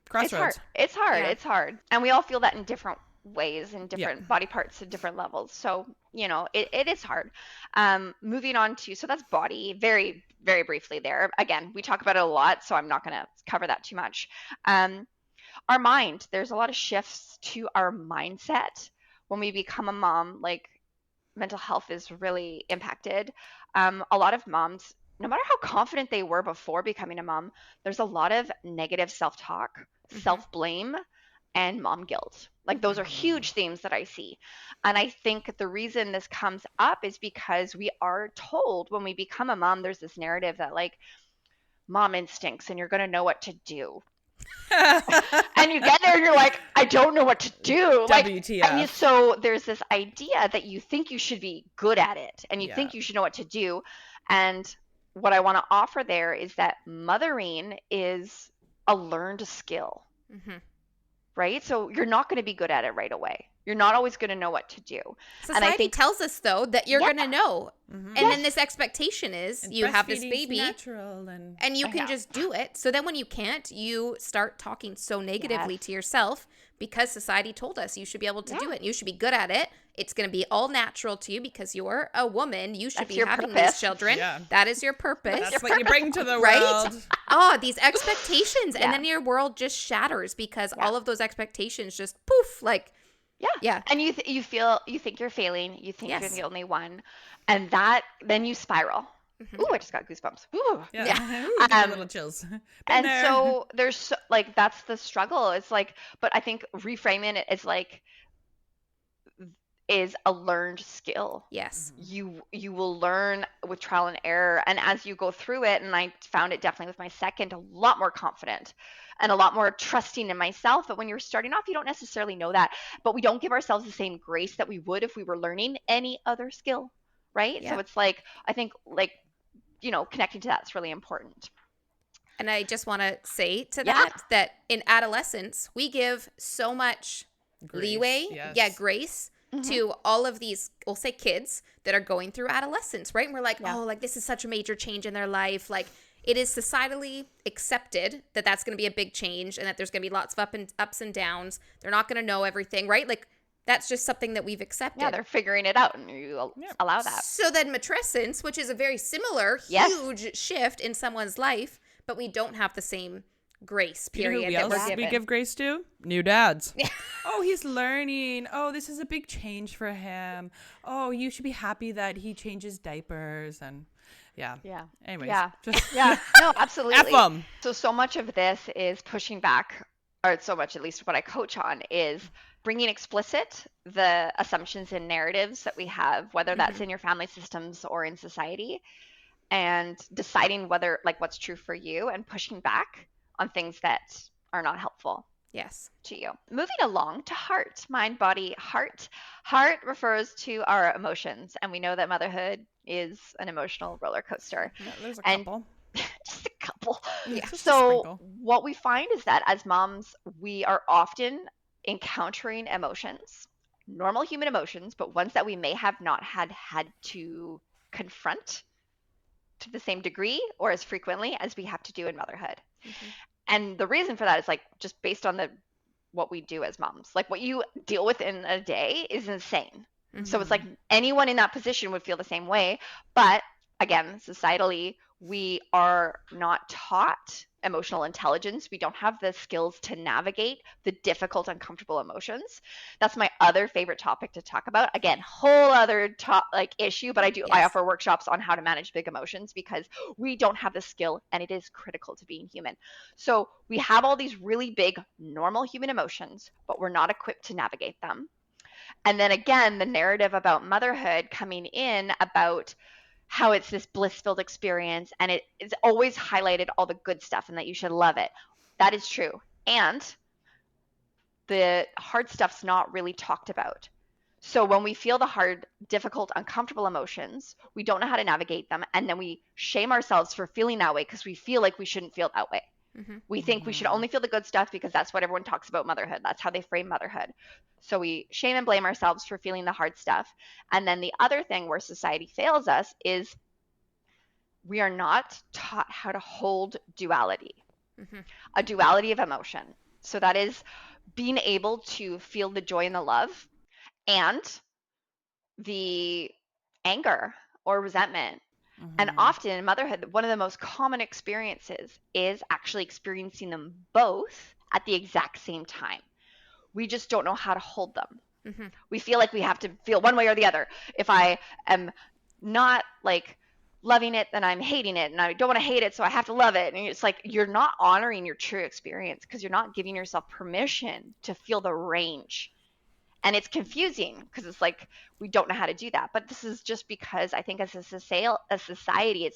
crossroads. It's hard. And we all feel that in different ways, in different body parts at different levels. So, it is hard. Moving on to, so that's body, very, very briefly there. Again, we talk about it a lot, so I'm not going to cover that too much. Our mind, there's a lot of shifts to our mindset. When we become a mom, like mental health is really impacted. A lot of moms, no matter how confident they were before becoming a mom, there's a lot of negative self-talk, self-blame, and mom guilt. Like those are huge themes that I see. And I think the reason this comes up is because we are told when we become a mom, there's this narrative that like mom instincts and you're going to know what to do. And you get there and you're like, I don't know what to do. Like, WTF. So there's this idea that you think you should be good at it and you think you should know what to do. And what I want to offer there is that mothering is a learned skill. Right? So you're not going to be good at it right away. You're not always going to know what to do. Society and I think tells us, though, that you're going to know. And then this expectation is you have this baby natural and you can just do it. So then when you can't, you start talking so negatively to yourself because society told us you should be able to do it. You should be good at it. It's going to be all natural to you because you're a woman. You should be having these children. That is your purpose. That's what you bring to the world. Right? These expectations. And then your world just shatters because all of those expectations just poof, like, and you think you're failing, you think you're the only one, and then you spiral. Ooh, I just got goosebumps. Ooh. A little chills. And so there's like that's the struggle. It's like, but I think reframing it is a learned skill. Yes. You will learn with trial and error, and as you go through it, and I found it definitely with my second, a lot more confident and a lot more trusting in myself. But when you're starting off, you don't necessarily know that, but we don't give ourselves the same grace that we would if we were learning any other skill, right? So it's like, I think like, connecting to that's really important. And I just want to say to that in adolescence, we give so much leeway, grace to all of these, we'll say kids that are going through adolescence, right? And we're like, oh, like this is such a major change in their life. Like it is societally accepted that that's going to be a big change and that there's going to be lots of ups and downs. They're not going to know everything, right? Like that's just something that we've accepted. Yeah, they're figuring it out and you allow that. So then matrescence, which is a very similar, huge shift in someone's life, but we don't have the same grace period. You know who else we give grace to? New dads. Oh, he's learning. Oh, this is a big change for him. Oh, you should be happy that he changes diapers and anyways, no, absolutely. F 'em. So much of this is pushing back, or so much, at least what I coach on, is bringing explicit the assumptions and narratives that we have, whether that's in your family systems or in society, and deciding whether, like, what's true for you and pushing back on things that are not helpful to you. Moving along to heart, mind, body, heart. Heart refers to our emotions, and we know that motherhood is an emotional roller coaster. Yeah, there's a couple. Just a couple. Yeah. So what we find is that as moms, we are often encountering emotions, normal human emotions, but ones that we may have not had to confront to the same degree or as frequently as we have to do in motherhood. And the reason for that is like just based on what we do as moms. Like what you deal with in a day is insane. So it's like anyone in that position would feel the same way. But again, societally, we are not taught emotional intelligence. We don't have the skills to navigate the difficult, uncomfortable emotions. That's my other favorite topic to talk about. Again, whole other issue, but I offer workshops on how to manage big emotions because we don't have the skill and it is critical to being human. So we have all these really big normal human emotions, but we're not equipped to navigate them. And then again, the narrative about motherhood coming in about how it's this bliss-filled experience and it's always highlighted all the good stuff and that you should love it. That is true. And the hard stuff's not really talked about. So when we feel the hard, difficult, uncomfortable emotions, we don't know how to navigate them. And then we shame ourselves for feeling that way because we feel like we shouldn't feel that way. We think we should only feel the good stuff because that's what everyone talks about motherhood. That's how they frame motherhood. So we shame and blame ourselves for feeling the hard stuff. And then the other thing where society fails us is we are not taught how to hold duality, a duality of emotion. So that is being able to feel the joy and the love and the anger or resentment. And often in motherhood, one of the most common experiences is actually experiencing them both at the exact same time. We just don't know how to hold them. We feel like we have to feel one way or the other. If I am not like loving it, then I'm hating it, and I don't want to hate it, so I have to love it. And it's like you're not honoring your true experience because you're not giving yourself permission to feel the range. And it's confusing because it's like we don't know how to do that. But this is just because I think as a society,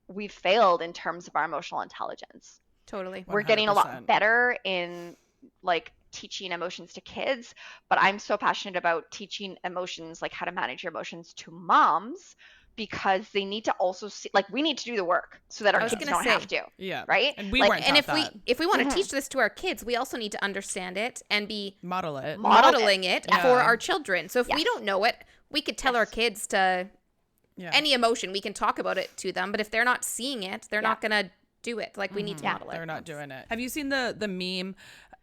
we've failed in terms of our emotional intelligence. Totally. 100%. We're getting a lot better in like teaching emotions to kids, but I'm so passionate about teaching emotions, like how to manage your emotions to moms, because they need to also see, like we need to do the work so that our kids don't have to. Yeah. Right. And we weren't taught that. if we want to teach this to our kids, we also need to understand it and be modeling it for our children. So if we don't know it, we could tell our kids to any emotion. We can talk about it to them, but if they're not seeing it, they're not gonna do it. Like we need to model it. They're not doing it. Have you seen the meme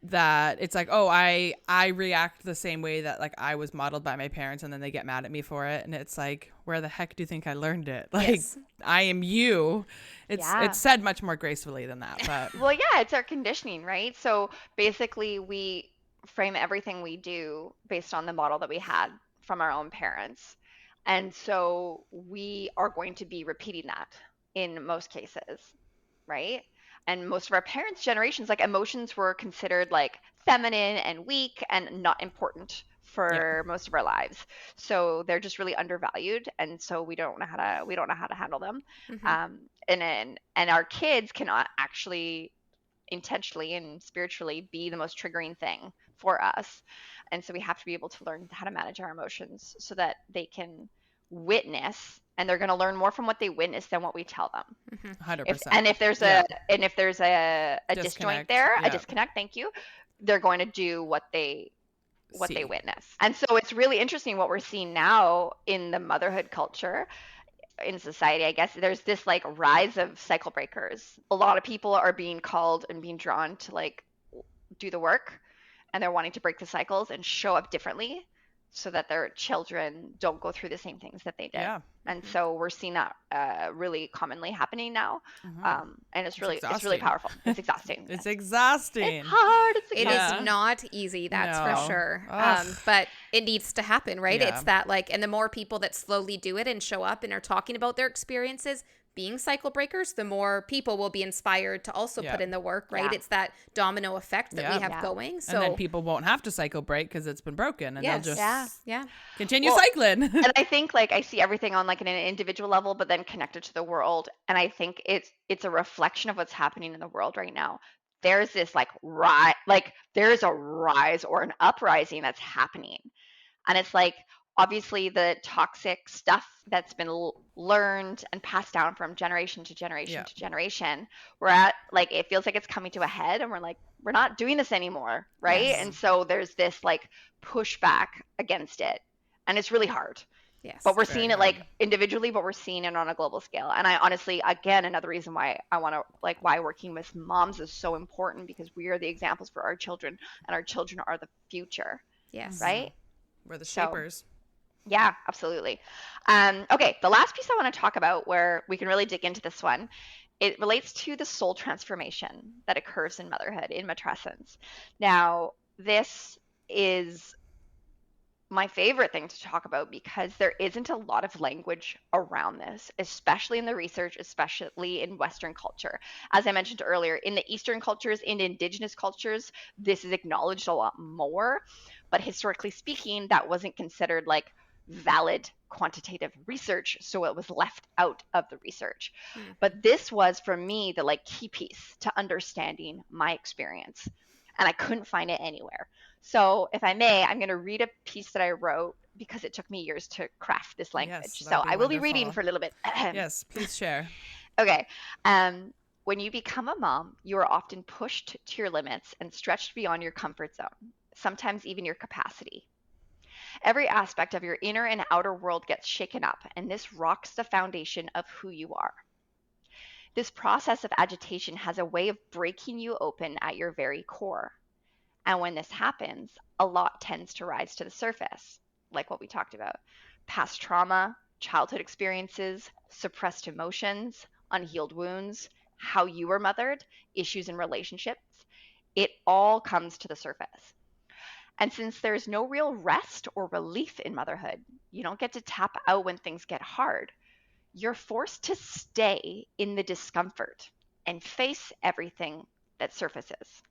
that it's like, oh, I react the same way that like I was modeled by my parents, and then they get mad at me for it, and it's like, where the heck do you think I learned it? Like I am you. It's said much more gracefully than that, but well, yeah, it's our conditioning, right? So basically we frame everything we do based on the model that we had from our own parents, and so we are going to be repeating that in most cases, right? And most of our parents' generations, like emotions were considered like feminine and weak and not important for most of our lives. So they're just really undervalued, and so we don't know how to handle them. And our kids cannot actually intentionally and spiritually be the most triggering thing for us. And so we have to be able to learn how to manage our emotions so that they can witness, and they're going to learn more from what they witness than what we tell them. 100%. If there's a disjoint there, a disconnect, thank you, they're going to do what they what they witness. And so it's really interesting what we're seeing now in the motherhood culture in society. I guess there's this like rise of cycle breakers. A lot of people are being called and being drawn to like do the work, and they're wanting to break the cycles and show up differently so that their children don't go through the same things that they did. Yeah. And so we're seeing that really commonly happening now. And it's really powerful. It's exhausting. It's exhausting. It's hard. It's It exhausting. is not easy, that's No. for sure. Ugh. But it needs to happen, right? Yeah. It's that like, and the more people that slowly do it and show up and are talking about their experiences being cycle breakers, the more people will be inspired to also put in the work, right? Yeah. It's that domino effect that we have Yeah. going. So And then people won't have to cycle break because it's been broken, and yes, they'll just yeah. continue Well, cycling. And I think like I see everything on like an individual level, but then connected to the world. And I think it's a reflection of what's happening in the world right now. There's this like there's a rise or an uprising that's happening. And it's like obviously the toxic stuff that's been learned and passed down from generation to generation to generation. We're at like it feels like it's coming to a head, and we're like we're not doing this anymore, right? Yes. And so there's this like pushback against it. And it's really hard. Yes. But we're very seeing it hard. like individually, but we're seeing it on a global scale. And I honestly, again, another reason why I want to like why working with moms is so important, because we are the examples for our children, and our children are the future, Yes. right? We're the So- shapers. Yeah, absolutely. Okay, the last piece I want to talk about where we can really dig into this one, it relates to the soul transformation that occurs in motherhood, in matrescence. Now, this is my favorite thing to talk about because there isn't a lot of language around this, especially in the research, especially in Western culture. As I mentioned earlier, in the Eastern cultures, in indigenous cultures, this is acknowledged a lot more. But historically speaking, that wasn't considered like valid quantitative research, so it was left out of the research. But this was, for me, the like key piece to understanding my experience, and I couldn't find it anywhere. So if I may, I'm going to read a piece that I wrote because it took me years to craft this language. Yes, So that'd be I will be reading wonderful. for a little bit. Yes, please share. Okay. When you become a mom, you are often pushed to your limits and stretched beyond your comfort zone, sometimes even your capacity. Every aspect of your inner and outer world gets shaken up, and this rocks the foundation of who you are. This process of agitation has a way of breaking you open at your very core. And when this happens, a lot tends to rise to the surface, like what we talked about. Past trauma, childhood experiences, suppressed emotions, unhealed wounds, how you were mothered, issues in relationships. It all comes to the surface. And since there's no real rest or relief in motherhood, you don't get to tap out when things get hard. You're forced to stay in the discomfort and face everything that surfaces.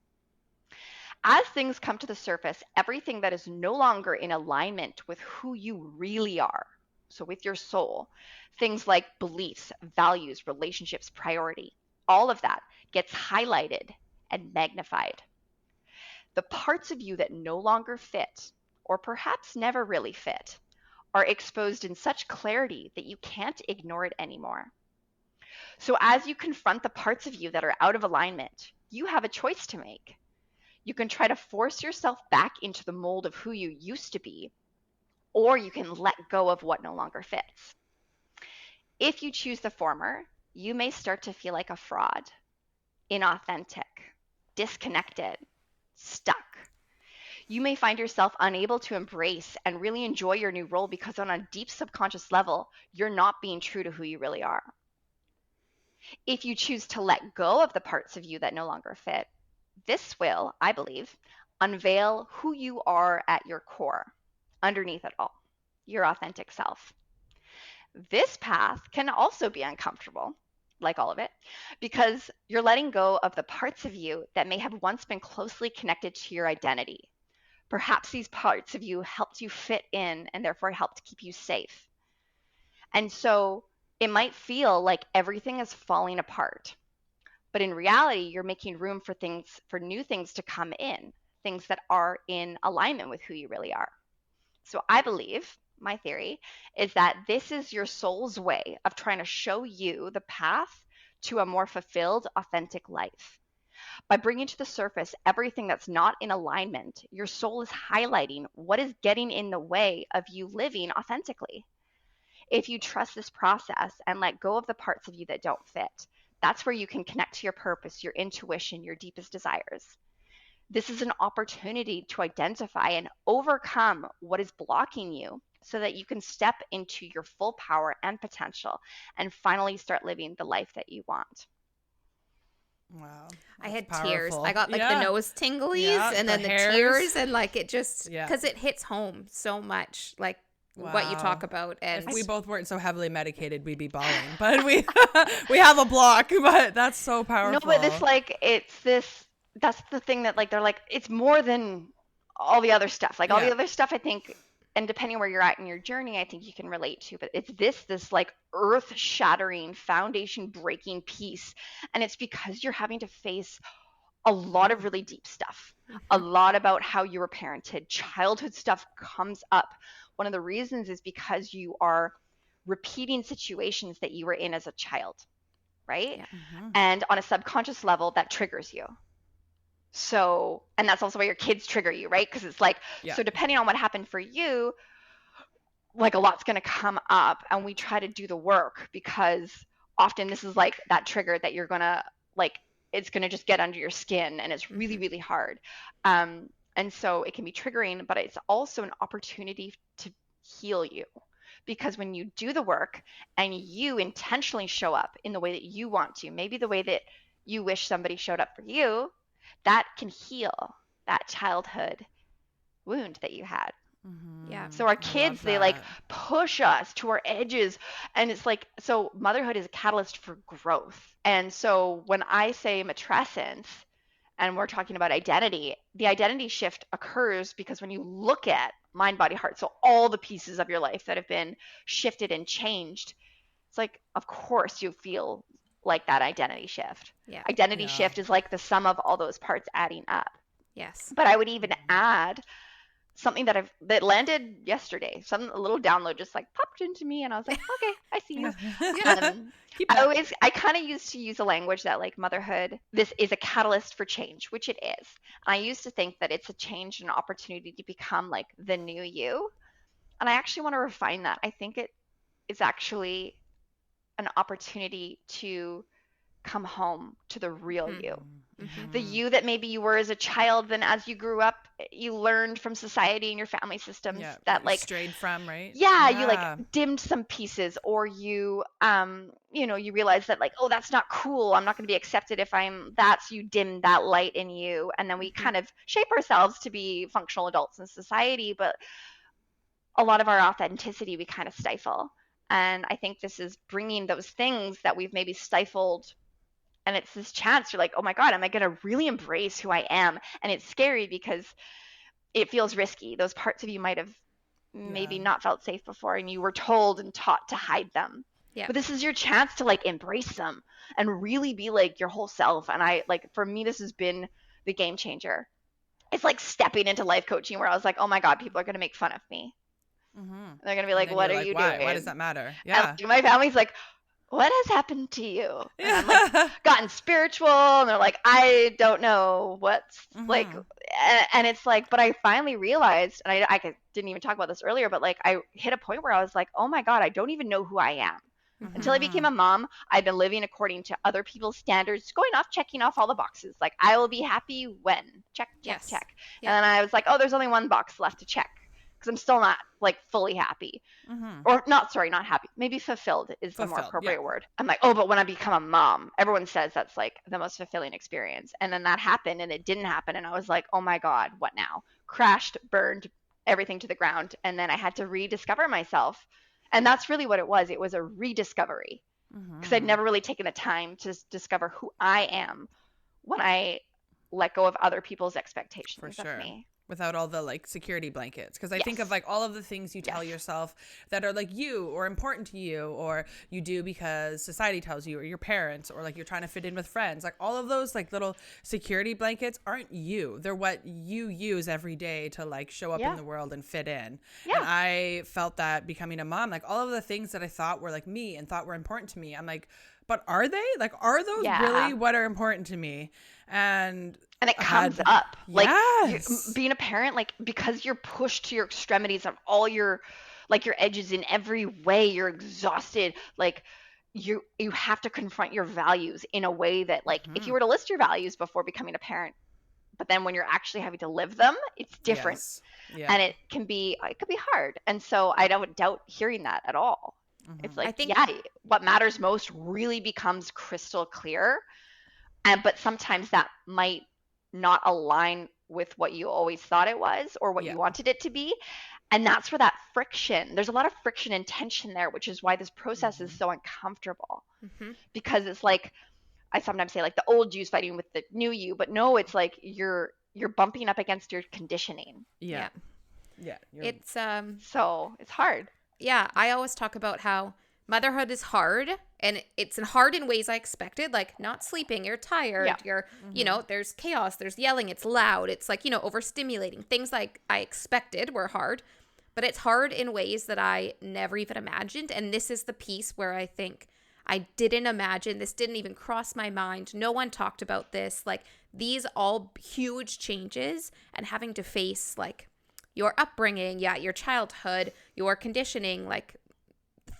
As things come to the surface, everything that is no longer in alignment with who you really are, so with your soul, things like beliefs, values, relationships, priority, all of that gets highlighted and magnified. The parts of you that no longer fit, or perhaps never really fit, are exposed in such clarity that you can't ignore it anymore. So as you confront the parts of you that are out of alignment, you have a choice to make. You can try to force yourself back into the mold of who you used to be, or you can let go of what no longer fits. If you choose the former, you may start to feel like a fraud, inauthentic, disconnected, stuck. You may find yourself unable to embrace and really enjoy your new role because on a deep subconscious level, you're not being true to who you really are. If you choose to let go of the parts of you that no longer fit, this will, I believe, unveil who you are at your core, underneath it all, your authentic self. This path can also be uncomfortable, like all of it, because you're letting go of the parts of you that may have once been closely connected to your identity. Perhaps these parts of you helped you fit in and therefore helped keep you safe. And so it might feel like everything is falling apart. But in reality, you're making room for new things to come in, things that are in alignment with who you really are. So I believe, my theory, is that this is your soul's way of trying to show you the path to a more fulfilled, authentic life. By bringing to the surface everything that's not in alignment, your soul is highlighting what is getting in the way of you living authentically. If you trust this process and let go of the parts of you that don't fit, that's where you can connect to your purpose, your intuition, your deepest desires. This is an opportunity to identify and overcome what is blocking you so that you can step into your full power and potential and finally start living the life that you want. Wow. I had powerful. tears. I got like the nose tinglies and then the hairs. tears, and like it just, because it hits home so much, like what you talk about. And if we both weren't so heavily medicated, we'd be bawling. But we we have a block, but that's so powerful. No, but it's like, that's the thing that like, they're like, it's more than all the other stuff. Like all the other stuff, I think, and depending where you're at in your journey, I think you can relate to, but it's this like earth shattering, foundation breaking piece. And it's because you're having to face a lot of really deep stuff, a lot about how you were parented. Childhood stuff comes up. One of the reasons is because you are repeating situations that you were in as a child, right? Yeah. And on a subconscious level, that triggers you. So, and that's also why your kids trigger you, right? Because it's like, so depending on what happened for you, like a lot's going to come up, and we try to do the work because often this is like that trigger that you're going to like, it's going to just get under your skin, and it's really, really hard. And so it can be triggering, but it's also an opportunity to heal you. Because when you do the work and you intentionally show up in the way that you want to, maybe the way that you wish somebody showed up for you, that can heal that childhood wound that you had. Yeah. So our kids, they like push us to our edges. And it's like, so motherhood is a catalyst for growth. And so when I say matrescence and we're talking about identity, the identity shift occurs because when you look at mind, body, heart, so all the pieces of your life that have been shifted and changed, it's like, of course you feel like that identity shift. Yeah. Identity shift is like the sum of all those parts adding up. Yes. But I would even add something that landed yesterday. A little download just like popped into me, and I was like, okay, I see you. I kind of used to use a language that like motherhood, this is a catalyst for change, which it is. And I used to think that it's a change and an opportunity to become like the new you. And I actually want to refine that. I think it is actually an opportunity to come home to the real you. The you that maybe you were as a child, then as you grew up, you learned from society and your family systems that like strayed from, right? You like dimmed some pieces, or you you realize that like, oh, that's not cool, I'm not going to be accepted if I'm that, so you dim that light in you, and then we kind of shape ourselves to be functional adults in society, but a lot of our authenticity we kind of stifle. And I think this is bringing those things that we've maybe stifled. And it's this chance, you're like, oh my God, am I going to really embrace who I am? And it's scary because it feels risky. Those parts of you might have maybe not felt safe before, and you were told and taught to hide them. Yeah. But this is your chance to like embrace them and really be like your whole self. And I like, for me, this has been the game changer. It's like stepping into life coaching where I was like, oh my God, people are going to make fun of me. They're going to be like, what are you doing? Why does that matter? Yeah. And my family's like, what has happened to you? And I'm like, gotten spiritual, and they're like, I don't know what's like, and it's like, but I finally realized, and I didn't even talk about this earlier, but like I hit a point where I was like, oh my God, I don't even know who I am. Until I became a mom, I'd been living according to other people's standards, checking off all the boxes. Like, I will be happy when, check. And then I was like, oh, there's only one box left to check. Because I'm still not like fully happy, or not happy. Maybe fulfilled is the more appropriate word. I'm like, oh, but when I become a mom, everyone says that's like the most fulfilling experience. And then that happened, and it didn't happen. And I was like, oh my God, what now? Crashed, burned everything to the ground. And then I had to rediscover myself. And that's really what it was. It was a rediscovery, because I'd never really taken the time to discover who I am when I let go of other people's expectations of me. Without all the like security blankets, because I think of like all of the things you tell yourself that are like you or important to you, or you do because society tells you, or your parents, or like you're trying to fit in with friends. Like all of those like little security blankets aren't you. They're what you use every day to like show up in the world and fit in. And I felt that becoming a mom, like all of the things that I thought were like me and thought were important to me, I'm like, but are they? Like, are those really what are important to me? And it comes up. Like, yes. being a parent, like, because you're pushed to your extremities of all your, like, your edges in every way, you're exhausted. Like, you have to confront your values in a way that, like, if you were to list your values before becoming a parent, but then when you're actually having to live them, it's different. Yes. Yeah. And it could be hard. And so I don't doubt hearing that at all. It's like, what matters most really becomes crystal clear. But sometimes that might not align with what you always thought it was or what you wanted it to be. And that's where that friction, there's a lot of friction and tension there, which is why this process is so uncomfortable. Because it's like, I sometimes say, like, the old you's fighting with the new you, but no, it's like you're bumping up against your conditioning. Yeah. It's so it's hard. Yeah, I always talk about how motherhood is hard, and it's hard in ways I expected, like not sleeping, you're tired, you're, you know, there's chaos, there's yelling, it's loud, it's like, you know, overstimulating. Things like I expected were hard, but it's hard in ways that I never even imagined. And this is the piece where I think I didn't imagine, this didn't even cross my mind. No one talked about this. Like, these all huge changes, and having to face, like, your upbringing, your childhood, your conditioning, like,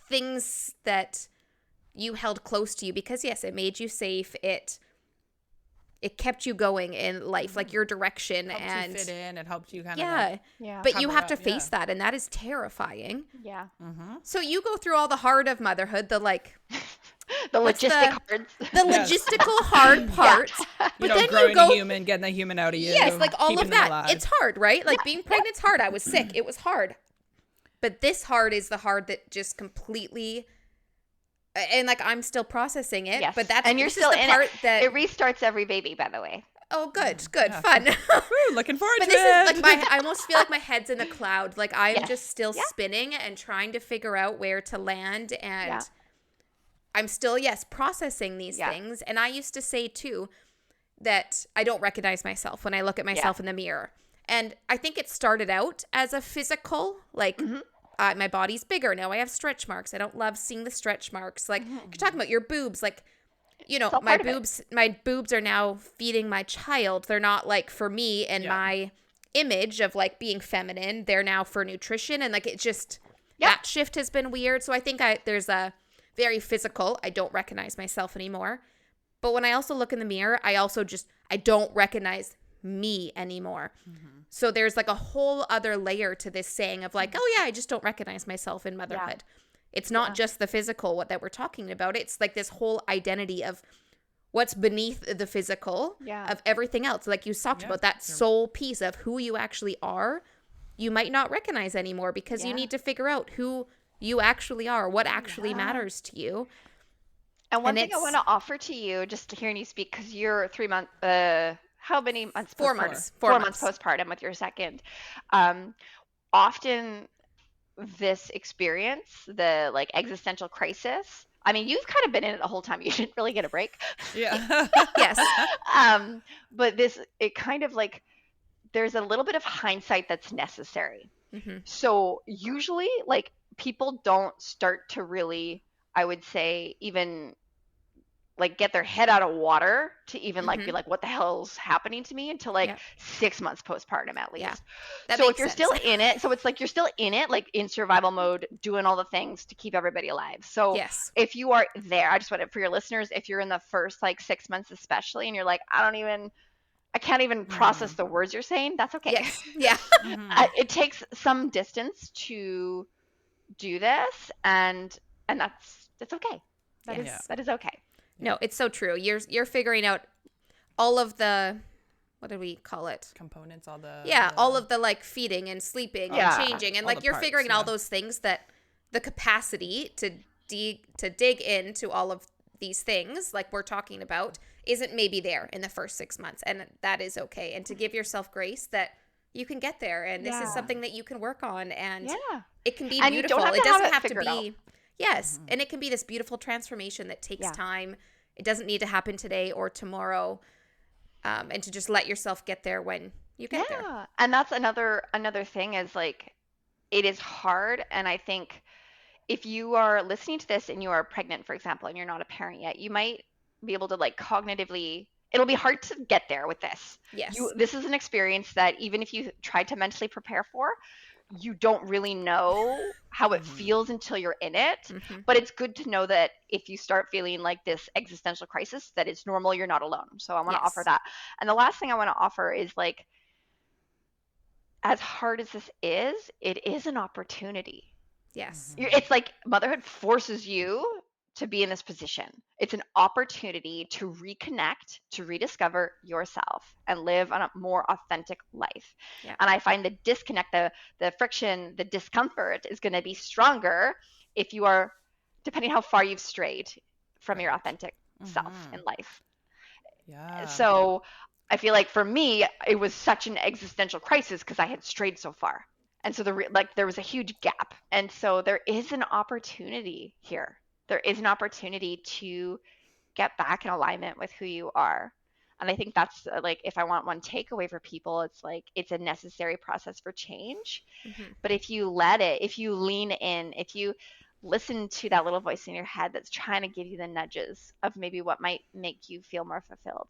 things that you held close to you, because yes, it made you safe. It kept you going in life, like your direction, helped and you fit in. It helped you kind of But you have to face that, and that is terrifying. Yeah. So you go through all the hard of motherhood, the like. The logistical hard parts. But then growing a human, getting the human out of you. Yes, like all of that. It's hard, right? Like being pregnant's hard. I was sick. It was hard. But this hard is the hard that just completely, and like I'm still processing it. Yes. But that's, and you're still the in part it. That it restarts every baby, by the way. Oh, good, fun. Woo, looking forward to it. But this is like I almost feel like my head's in a cloud. Like I'm just still spinning and trying to figure out where to land, and I'm still, processing these things. And I used to say too that I don't recognize myself when I look at myself in the mirror. And I think it started out as a physical, like my body's bigger. Now I have stretch marks. I don't love seeing the stretch marks. Like you're talking about your boobs, like, you know, my boobs are now feeding my child. They're not like for me and my image of like being feminine. They're now for nutrition. And like, it just, that shift has been weird. So I think there's a very physical, I don't recognize myself anymore. But when I also look in the mirror, I don't recognize me anymore. So there's like a whole other layer to this saying of like, oh yeah, I just don't recognize myself in motherhood. It's not just the physical, what that we're talking about. It's like this whole identity of what's beneath the physical of everything else. Like you talked about that soul piece of who you actually are, you might not recognize anymore because you need to figure out who you actually are, what actually matters to you. And one thing I want to offer to you, just hearing you speak, because you're 3 months, how many months? 4 months. 4 months postpartum with your second. Often this experience, the like existential crisis, I mean, you've kind of been in it the whole time. You didn't really get a break. Yeah. Yes. But it kind of like, there's a little bit of hindsight that's necessary. So usually like people don't start to really, I would say, even like get their head out of water to even like be like, what the hell's happening to me, until like 6 months postpartum at least. So if you're still in it, so it's like you're still in it, like in survival mode, doing all the things to keep everybody alive. So if you are there, I just want it for your listeners, if you're in the first like 6 months especially, and you're like, I can't even process the words you're saying, that's okay. It takes some distance to do this, and that's okay. That is okay. No, it's so true. You're figuring out all of the, what do we call it? Components, all the all of the like feeding and sleeping and changing, and like you're parts, figuring all those things, that the capacity to dig into all of these things like we're talking about isn't maybe there in the first 6 months, and that is okay. And to give yourself grace that you can get there, and this is something that you can work on, and it can be and beautiful. You don't have it to doesn't have to be out. And it can be this beautiful transformation that takes time. It doesn't need to happen today or tomorrow, and to just let yourself get there when you get there. And that's another thing is like, it is hard, and I think if you are listening to this and you are pregnant, for example, and you're not a parent yet, you might be able to like cognitively, it'll be hard to get there with this. Yes. This is an experience that even if you try to mentally prepare for, you don't really know how it feels until you're in it. But it's good to know that if you start feeling like this existential crisis, that it's normal, you're not alone. So I want to offer that. And the last thing I want to offer is like, as hard as this is, it is an opportunity. Yes. It's like motherhood forces you to be in this position. It's an opportunity to reconnect, to rediscover yourself and live on a more authentic life. Yeah. And I find the disconnect, the friction, the discomfort is going to be stronger if you are, depending how far you've strayed from your authentic self in life. Yeah. So I feel like for me, it was such an existential crisis because I had strayed so far. And so there was a huge gap. And so there is an opportunity here. There is an opportunity to get back in alignment with who you are. And I think that's like, if I want one takeaway for people, it's like, it's a necessary process for change. But if you let it, if you lean in, if you listen to that little voice in your head that's trying to give you the nudges of maybe what might make you feel more fulfilled,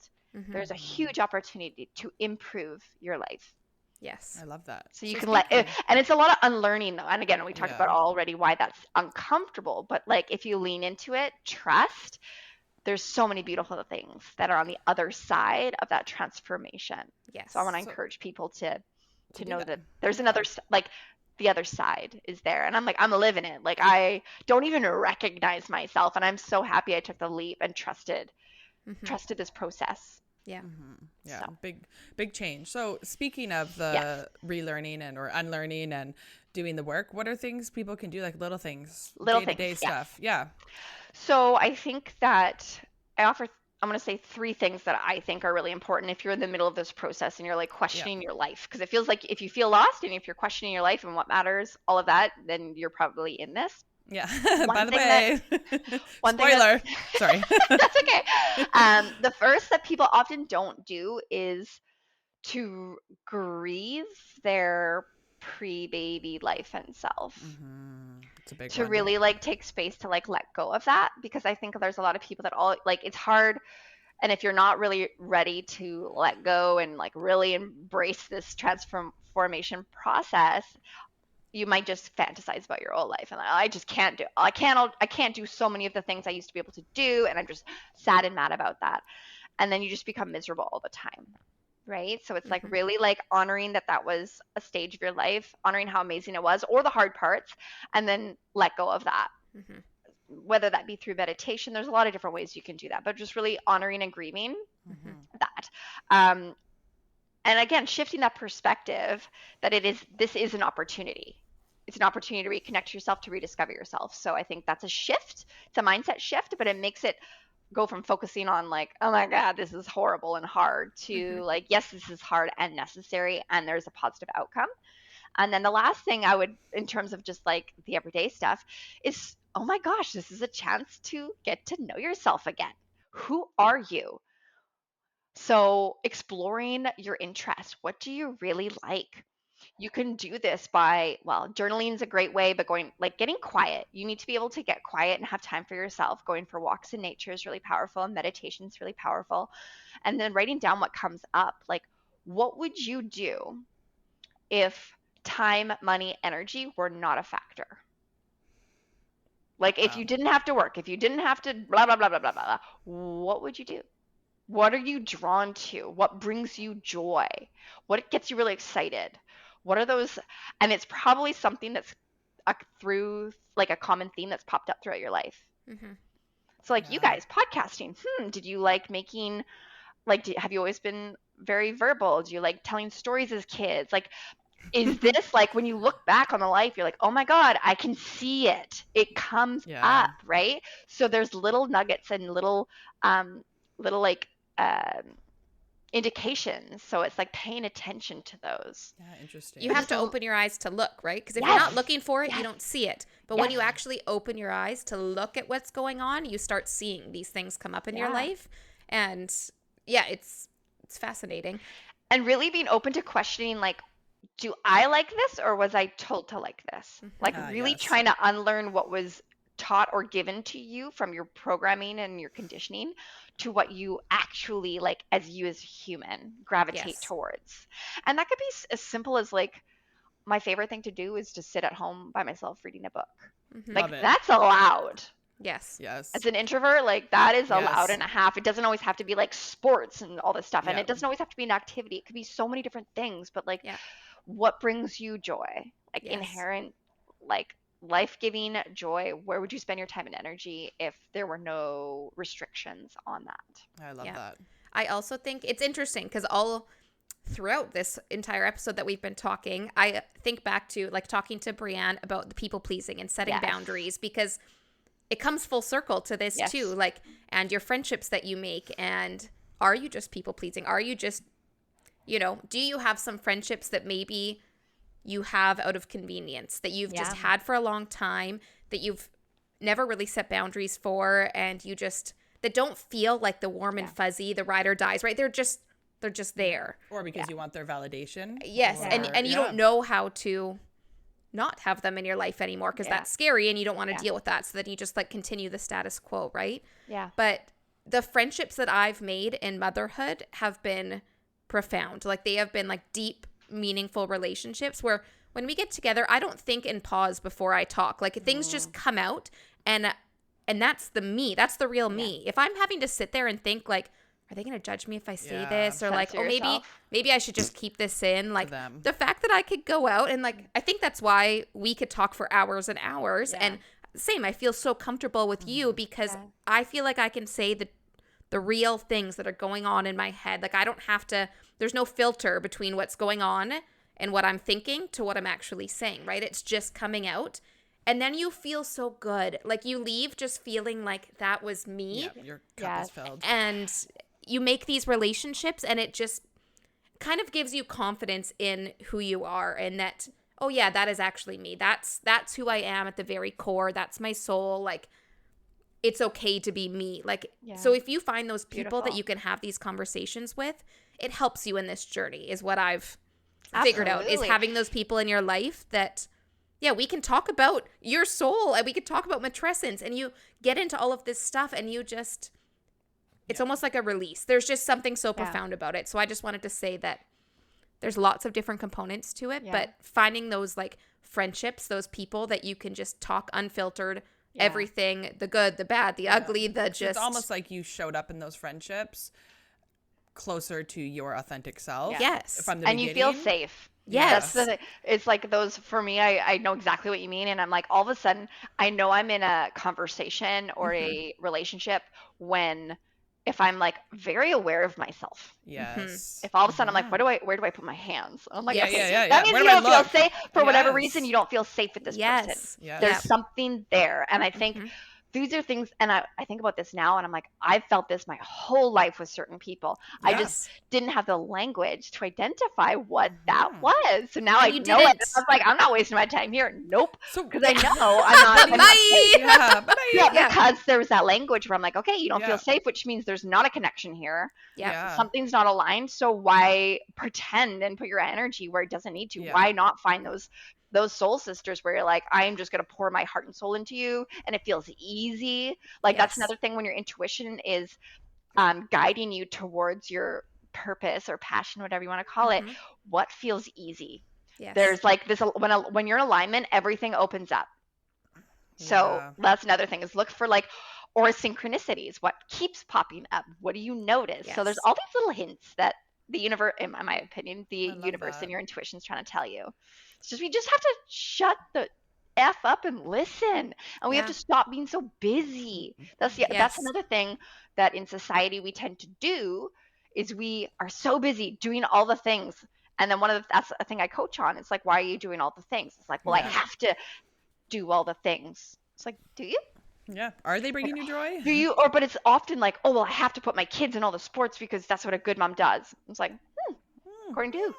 there's a huge opportunity to improve your life. Yes. I love that. So you can let it, and it's a lot of unlearning though. And again, we talked about already why that's uncomfortable, but like if you lean into it, trust, there's so many beautiful things that are on the other side of that transformation. Yes. So I want to encourage people to know that there's another, like the other side is there. And I'm like, I'm living it. Like I don't even recognize myself. And I'm so happy I took the leap and trusted this process. Yeah. Yeah. So. Big change. So speaking of the relearning and or unlearning and doing the work, what are things people can do, like little things, day-to-day stuff? Yeah. So I think that I'm going to say 3 things that I think are really important if you're in the middle of this process and you're like questioning your life. Because it feels like if you feel lost and if you're questioning your life and what matters, all of that, then you're probably in this. Yeah. By the way, spoiler. Sorry. That's okay. The first that people often don't do is to grieve their pre-baby life and self. It's a big to one. Really like take space to like let go of that, because I think there's a lot of people that all like, it's hard. And if you're not really ready to let go and like really embrace this transformation process, you might just fantasize about your old life and I just can't do, I can't do so many of the things I used to be able to do, and I'm just sad and mad about that. And then you just become miserable all the time, right? So it's like really like honoring that was a stage of your life, honoring how amazing it was or the hard parts, and then let go of that. Whether that be through meditation, there's a lot of different ways you can do that, but just really honoring and grieving that. And again, shifting that perspective that this is an opportunity. It's an opportunity to reconnect to yourself, to rediscover yourself. So I think that's a shift. It's a mindset shift, but it makes it go from focusing on like, oh my God, this is horrible and hard, to like, yes, this is hard and necessary, and there's a positive outcome. And then the last thing I would, in terms of just like the everyday stuff, is, oh my gosh, this is a chance to get to know yourself again. Who are you? So exploring your interests. What do you really like? You can do this by, well, journaling is a great way, but getting quiet. You need to be able to get quiet and have time for yourself. Going for walks in nature is really powerful, and meditation is really powerful. And then writing down what comes up. Like, what would you do if time, money, energy were not a factor? Like, if you didn't have to work, if you didn't have to blah, blah, blah, blah, blah, blah, what would you do? What are you drawn to? What brings you joy? What gets you really excited? What are those? And it's probably something that's through like a common theme that's popped up throughout your life. So like you guys, podcasting, did you like making, like, have you always been very verbal? Do you like telling stories as kids? Like, is this like when you look back on the life, you're like, oh my God, I can see it. It comes up, right? So there's little nuggets and little like indications. So it's like paying attention to those. Yeah, interesting. You have to open your eyes to look, right? Because if you're not looking for it, you don't see it. But when you actually open your eyes to look at what's going on, you start seeing these things come up in your life. And it's fascinating. And really being open to questioning, like, do I like this or was I told to like this? Like really Yes. trying to unlearn what was taught or given to you from your programming and your conditioning to what you actually like as you as a human gravitate Yes. towards. And that could be as simple as like my favorite thing to do is to sit at home by myself reading a book. Mhm. Like Love it. that's allowed. Yes. Yes. As an introvert, like that is allowed Yes. and a half. It doesn't always have to be like sports and all this stuff. And Yeah. it doesn't always have to be an activity. It could be so many different things, but like Yeah. what brings you joy? Like Yes. inherent, like life-giving joy. Where would you spend your time and energy if there were no restrictions on that? I love Yeah. that. I also think it's interesting because all throughout this entire episode that we've been talking, I think back to like talking to Brianne about the people pleasing and setting Yes. boundaries, because it comes full circle to this Yes. too. Like, and your friendships that you make, and are you just people pleasing? Are you just, do you have some friendships that maybe you have out of convenience that you've just Yeah. had for a long time, that you've never really set boundaries for, and you just, that don't feel like the warm and Yeah. fuzzy, the ride or dies, right? They're just there. Or because you want their validation. Yes, or, and you don't know how to not have them in your life anymore, because Yeah. that's scary and you don't want to Yeah. deal with that, so then you just like continue the status quo, right? Yeah. But the friendships that I've made in motherhood have been profound. Like they have been like deep, meaningful relationships where when we get together, I don't think and pause before I talk. Like things just come out, and that's the me. That's the real me. If I'm having to sit there and think like, are they going to judge me if I say Yeah. this? Or like, Censor oh, yourself. maybe I should just keep this in. Like them. the fact that I could go out and like, I think that's why we could talk for hours and hours. Yeah. And same, I feel so comfortable with you because Yeah. I feel like I can say the real things that are going on in my head. Like I don't have to, there's no filter between what's going on and what I'm thinking to what I'm actually saying, right? It's just coming out. And then you feel so good. Like you leave just feeling like that was me. Yeah, your cup is Yes. filled. And you make these relationships and it just kind of gives you confidence in who you are, and that, oh yeah, that is actually me. That's who I am at the very core. That's my soul. Like it's okay to be me. Like, Yeah. so if you find those people that Beautiful. you can have these conversations with, it helps you in this journey, is what I've figured out, is Absolutely. having those people in your life that, yeah, we can talk about your soul and we can talk about matrescence, and you get into all of this stuff and you just, it's almost like a release. There's just something so profound about it. So I just wanted to say that there's lots of different components to it, Yeah. but finding those like friendships, those people that you can just talk unfiltered, everything, the good, the bad, the ugly, the just. It's almost like you showed up in those friendships closer to your authentic self. Yeah. Yes. From the And you feel beginning. safe. Yes. That's the, it's like those, for me, I know exactly what you mean. And I'm like, all of a sudden, I know I'm in a conversation or a relationship when, if I'm like very aware of myself, Yes. if all of a sudden I'm like, where do I put my hands? I'm like, Yeah, okay, yeah, that means where you do I don't feel look? safe for whatever Yes. reason. You don't feel safe with this person. Yes. Yes. There's Yeah. something there. And I think these are things, and I think about this now, and I'm like, I've felt this my whole life with certain people. I just didn't have the language to identify what that was. So now And I you know it. didn't. I was like, I'm not wasting my time here. Nope. So Because I know I'm not. Bye. yeah, but Yeah, because there was that language where I'm like, okay, you don't Yeah. feel safe, which means there's not a connection here. Yeah. Something's not aligned. So why pretend and put your energy where it doesn't need to? Yeah. Why not find those soul sisters where you're like, I'm just going to pour my heart and soul into you, and it feels easy. Like that's Yes. another thing when your intuition is guiding you towards your purpose or passion, whatever you want to call it. What feels easy? Yes. There's like this when you're in alignment, everything opens up. So Yeah. that's another thing, is look for like, or synchronicities. What keeps popping up? What do you notice? So there's Yes. all these little hints that the universe, in my opinion, the love universe that. and your intuition is trying to tell you. It's just, we just have to shut the F up and listen. And we have Yeah. to stop being so busy. That's Yes. another thing that in society we tend to do, is we are so busy doing all the things. And then that's a thing I coach on. It's like, why are you doing all the things? It's like, well, I Yeah. have to do all the things. It's like, do you? Yeah. Are they bringing you joy? Do you? But it's often like, oh, well, I have to put my kids in all the sports because that's what a good mom does. It's like, according to who?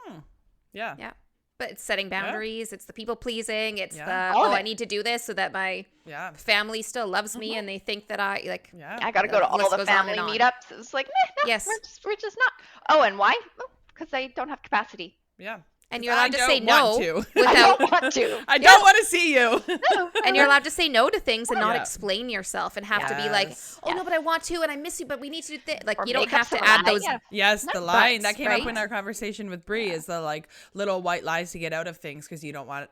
Yeah. Yeah. But it's setting boundaries. It's the people pleasing. It's the, All of I it. need to do this so that my Yeah. family still loves me and they think that I like. Yeah. I got to go to The list all the goes on family and on. meetups. It's like, no, Yes. we're just not. Oh, and why? Because I don't have capacity. Yeah. And you're allowed to say want no to. without. I don't want to. I don't want to see you. And you're allowed to say no to things and not Yeah. explain yourself and have to be like, oh no, but I want to and I miss you, but we need to do this. Like, Or you don't make up have to some add lie. those. Yeah. Yes, the line that buts, came up right? in our conversation with Brie is the like little white lies to get out of things because you want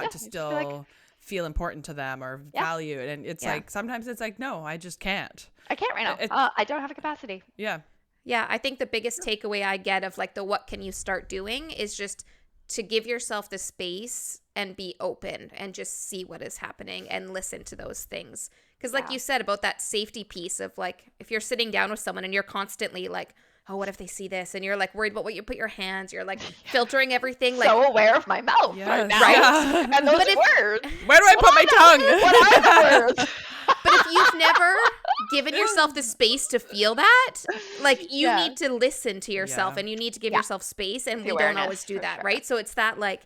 to just still feel feel important to them or valued, and it's like sometimes it's like no, I just can't. I can't right now. It- I don't have a capacity. Yeah, Yeah, I think the biggest takeaway I get of like the what can you start doing is just to give yourself the space and be open and just see what is happening and listen to those things. Because like you said about that safety piece of like if you're sitting down with someone and you're constantly like, oh, what if they see this? And you're like worried about what you put your hands. You're like filtering everything. Like, So aware of my mouth right now. Yeah. And those But if- words. Where do I put my tongue? What are the words? but if you've never given yourself the space to feel that, like you Yeah. need to listen to yourself Yeah. and you need to give Yeah. yourself space. And The we don't awareness, always do for that, sure. right? So it's that like,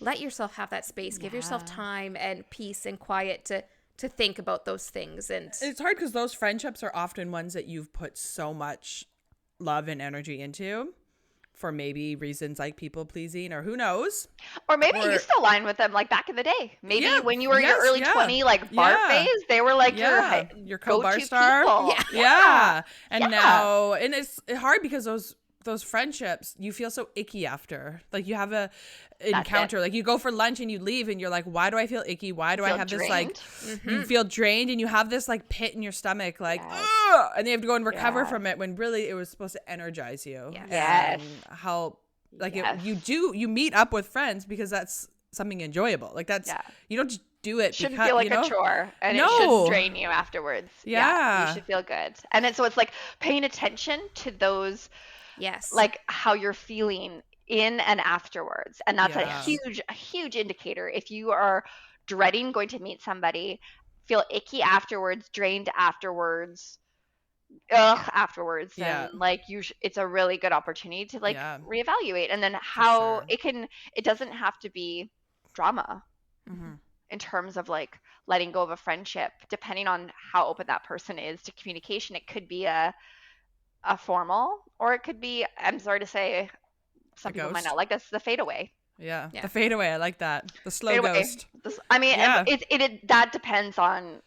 let yourself have that space. Give yourself Yeah. time and peace and quiet to think about those things. And It's hard because those friendships are often ones that you've put so much love and energy into for maybe reasons like people pleasing or who knows. Or maybe Or- you still line with them like back in the day. Maybe Yeah, when you were in your yes, early yeah. 20 like bar Yeah. phase, they were like Your co-bar go-to star. people. Yeah. And Yeah. now, and it's hard because those friendships, you feel so icky after. Like you have a encounter, like you go for lunch and you leave and you're like, why do I feel icky? Why do I Feel have this drained. like, you feel drained and you have this like pit in your stomach, like, ugh, and you have to go and recover Yeah. from it when really it was supposed to energize you. Yes. Yes. And help, like Yes. you meet up with friends because that's something enjoyable. Like that's, Yeah. you don't just do it. Shouldn't because, feel like you know? a chore, and it No. should drain you afterwards. Yeah. You should feel good. And so it's like paying attention to those, yes, like how you're feeling in and afterwards, and that's Yeah. a huge indicator. If you are dreading going to meet somebody, feel icky afterwards, drained afterwards, afterwards, Yeah. then like it's a really good opportunity to like Yeah. reevaluate, and then how sure. it doesn't have to be drama Mhm. in terms of like letting go of a friendship. Depending on how open that person is to communication, it could be a formal, or it could be, I'm sorry to say, some people might ghost? not like this, the fade away. Yeah. Yeah. The fade away. I like that. The slow Fade away. ghost. I mean, Yeah. it that depends on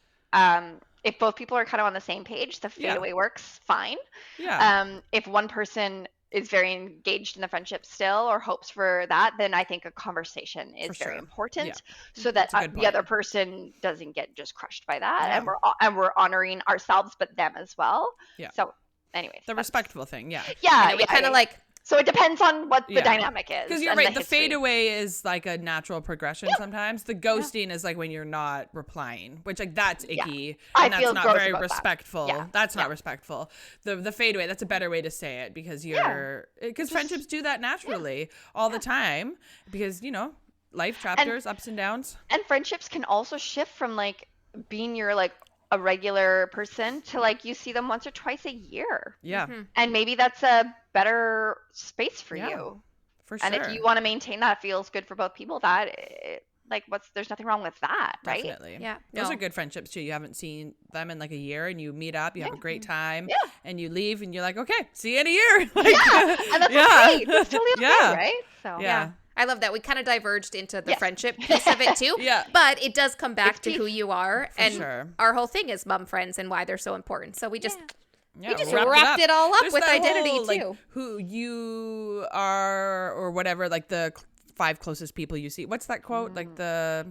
if both people are kind of on the same page, the fade Yeah. away works fine. Yeah. If one person is very engaged in the friendship still or hopes for that, then I think a conversation is For very sure. important, Yeah. so that That's a good the other point. person doesn't get just crushed by that, Yeah. and we're honoring ourselves but them as well. Yeah. So anyways, The respectful thing. Yeah. yeah, we kind of like so it depends on what the Yeah. dynamic is. Because you're and right. The history. fade away is like a natural progression sometimes. The ghosting is like when you're not replying, which like that's icky. I And that's feel not gross very about that. respectful. Yeah. That's not respectful. The fade away, that's a better way to say it because because friendships do that naturally all the time because, you know, life chapters, ups and downs. And friendships can also shift from like being your like a regular person to like you see them once or twice a year. Yeah. And maybe that's a better space for Yeah, you. For sure. And if you want to maintain that, feels good for both people, there's nothing wrong with that, right? Definitely. Yeah, Those no. are good friendships too. You haven't seen them in like a year and you meet up, you have a great time, Yeah. and you leave and you're like, okay, see you in a year. Like, Yeah. And that's okay. That's totally okay, Yeah. right? So Yeah. I love that we kind of diverged into the Yes. friendship piece of it too. Yeah. But it does come back It's to who peace. you are, and sure. our whole thing is mom friends and why they're so important. So we just Yeah, we just wrapped wrapped it all up There's with that identity whole, like, too. who you are or whatever, like the 5 closest people you see. What's that quote? Like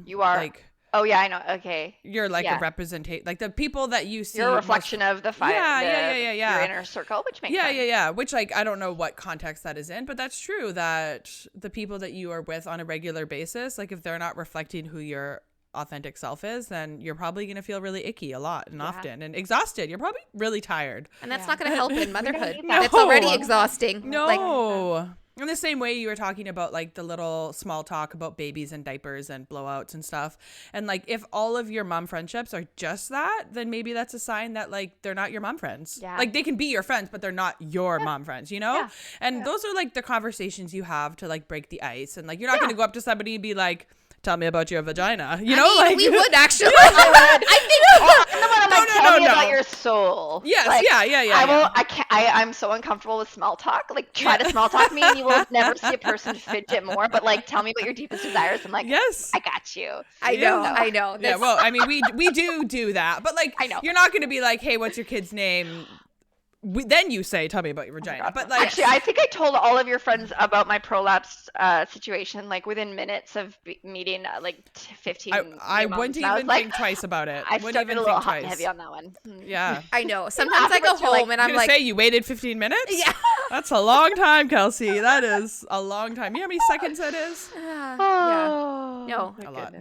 You are like Oh yeah, I know. Okay. you're like Yeah. a representation, like the people that you see. You're a most- reflection of the five. Yeah. Your inner circle, which makes sense. Yeah. Which, like, I don't know what context that is in, but that's true that the people that you are with on a regular basis, like, if they're not reflecting who your authentic self is, then you're probably going to feel really icky a lot and often and exhausted. You're probably really tired. And that's not going to help in motherhood. No. It's already exhausting. No. Like, in the same way you were talking about, like, the little small talk about babies and diapers and blowouts and stuff. And, like, if all of your mom friendships are just that, then maybe that's a sign that, like, they're not your mom friends. Yeah. Like, they can be your friends, but they're not your mom friends, you know? Yeah. And those are, like, the conversations you have to, like, break the ice. And, like, you're not going to go up to somebody and be like, tell me about your vagina. You I know, mean, like we would actually. I think. Tell me about your soul. Yes, like, yeah. I'm so uncomfortable with small talk. Like, try to small talk me, and you will never see a person fidget more. But like, tell me what your deepest desires. I'm like, yes, I got you. I know. Yeah, well, I mean, we do that, but like, I know. you're not going to be like, hey, what's your kid's name? Then you say, tell me about your vagina. But like, actually, I think I told all of your friends about my prolapse situation, like within minutes of meeting, like 15. I wouldn't even think twice about it. I wouldn't started even a little think hot twice. and heavy on that one. Yeah, I know. Sometimes I go home and I'm like, say you waited 15 minutes. Yeah, that's a long time, Kelsie. That is a long time. You know how many seconds that is? yeah. No, a lot.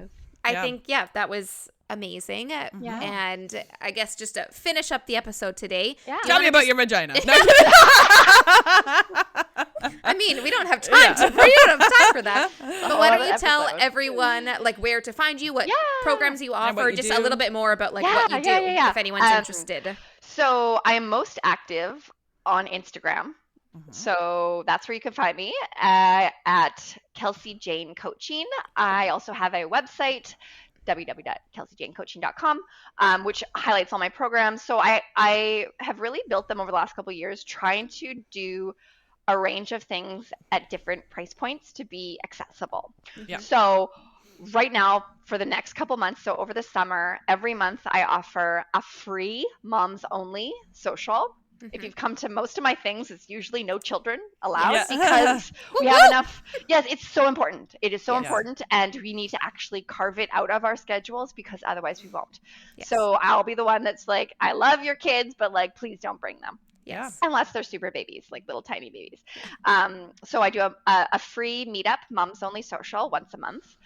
I think that was amazing. Yeah. And I guess just to finish up the episode today. Yeah. Tell me about your vagina. No, I mean, we don't have time for that. But why don't you tell everyone like where to find you, what programs you offer, just a little bit more about like what you do if anyone's interested. So I'm most active on Instagram. So that's where you can find me at Kelsie Jane Coaching. I also have a website, www.kelsiejanecoaching.com, which highlights all my programs. So I have really built them over the last couple of years, trying to do a range of things at different price points to be accessible. Yeah. So right now, for the next couple months, so over the summer, every month I offer a free moms only social. If you've come to most of my things, it's usually no children allowed because we have enough. Yes, it's so important. It is so important, and we need to actually carve it out of our schedules because otherwise we won't. Yes. So I'll be the one that's like, I love your kids, but like, please don't bring them. Yes. Unless they're super babies, like little tiny babies. So I do a free meetup, moms only social, once a month.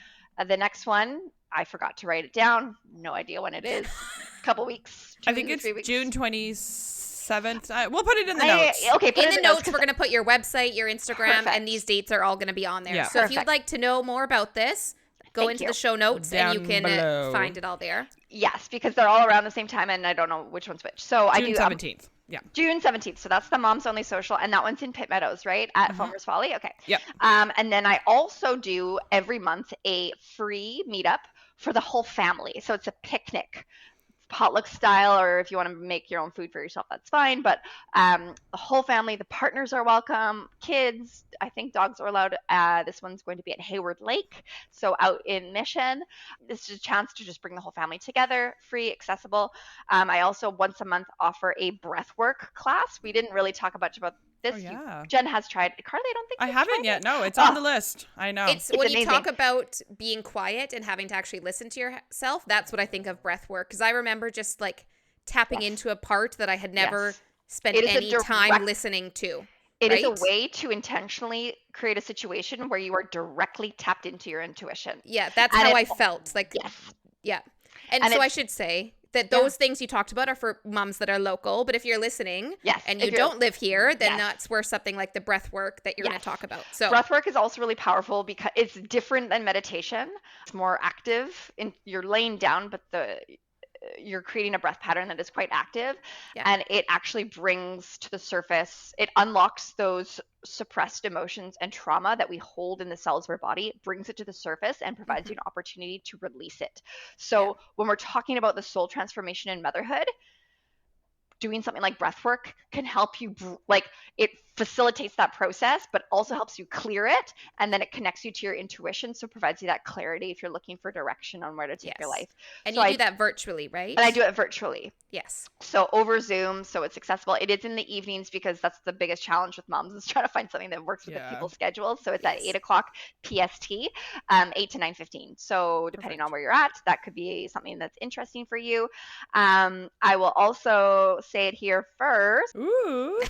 The next one, I forgot to write it down. No idea when it is. A couple weeks. I think it's June 27th. We'll put it in the notes. Okay, in the notes, we're going to put your website, your Instagram, and these dates are all going to be on there. Yeah. So if you'd like to know more about this, go into the show notes and you can find it all there. Yes, because they're all around the same time and I don't know which one's which. So June 17th. Yeah. June 17th. So that's the Moms Only Social. And that one's in Pitt Meadows, right? At Foamers Folly. Okay. Yep. And then I also do every month a free meetup for the whole family. So it's a picnic, potluck style, or if you want to make your own food for yourself, that's fine. But the whole family, the partners are welcome, kids, I think dogs are allowed. This one's going to be at Hayward Lake, so out in Mission. This is a chance to just bring the whole family together, free, accessible. I also once a month offer a breathwork class. We didn't really talk much about this. Jen has tried. Karlee, I don't think I haven't yet. No, it's on the list. I know. It's when amazing. You talk about being quiet and having to actually listen to yourself, that's what I think of breath work. Because I remember just like tapping into a part that I had never spent any time listening to. It is a way to intentionally create a situation where you are directly tapped into your intuition. Yeah, that's how I felt. Like, yeah. And so I should say that those things you talked about are for moms that are local. But if you're listening and you don't live here, then that's where something like the breath work that you're going to talk about. So breath work is also really powerful because it's different than meditation. It's more active. You're laying down, but you're creating a breath pattern that is quite active, and it actually brings to the surface, it unlocks those suppressed emotions and trauma that we hold in the cells of our body. It brings it to the surface and provides you an opportunity to release it. So when we're talking about the soul transformation in motherhood, doing something like breath work can help you, like it facilitates that process, but also helps you clear it. And then it connects you to your intuition. So it provides you that clarity if you're looking for direction on where to take your life. And so you do that virtually, right? And I do it virtually. Yes. So over Zoom, so it's accessible. It is in the evenings because that's the biggest challenge with moms is trying to find something that works with the people's schedules. So it's at 8 o'clock PST, 8 to 9:15. So depending on where you're at, that could be something that's interesting for you. I will also say it here first. Ooh.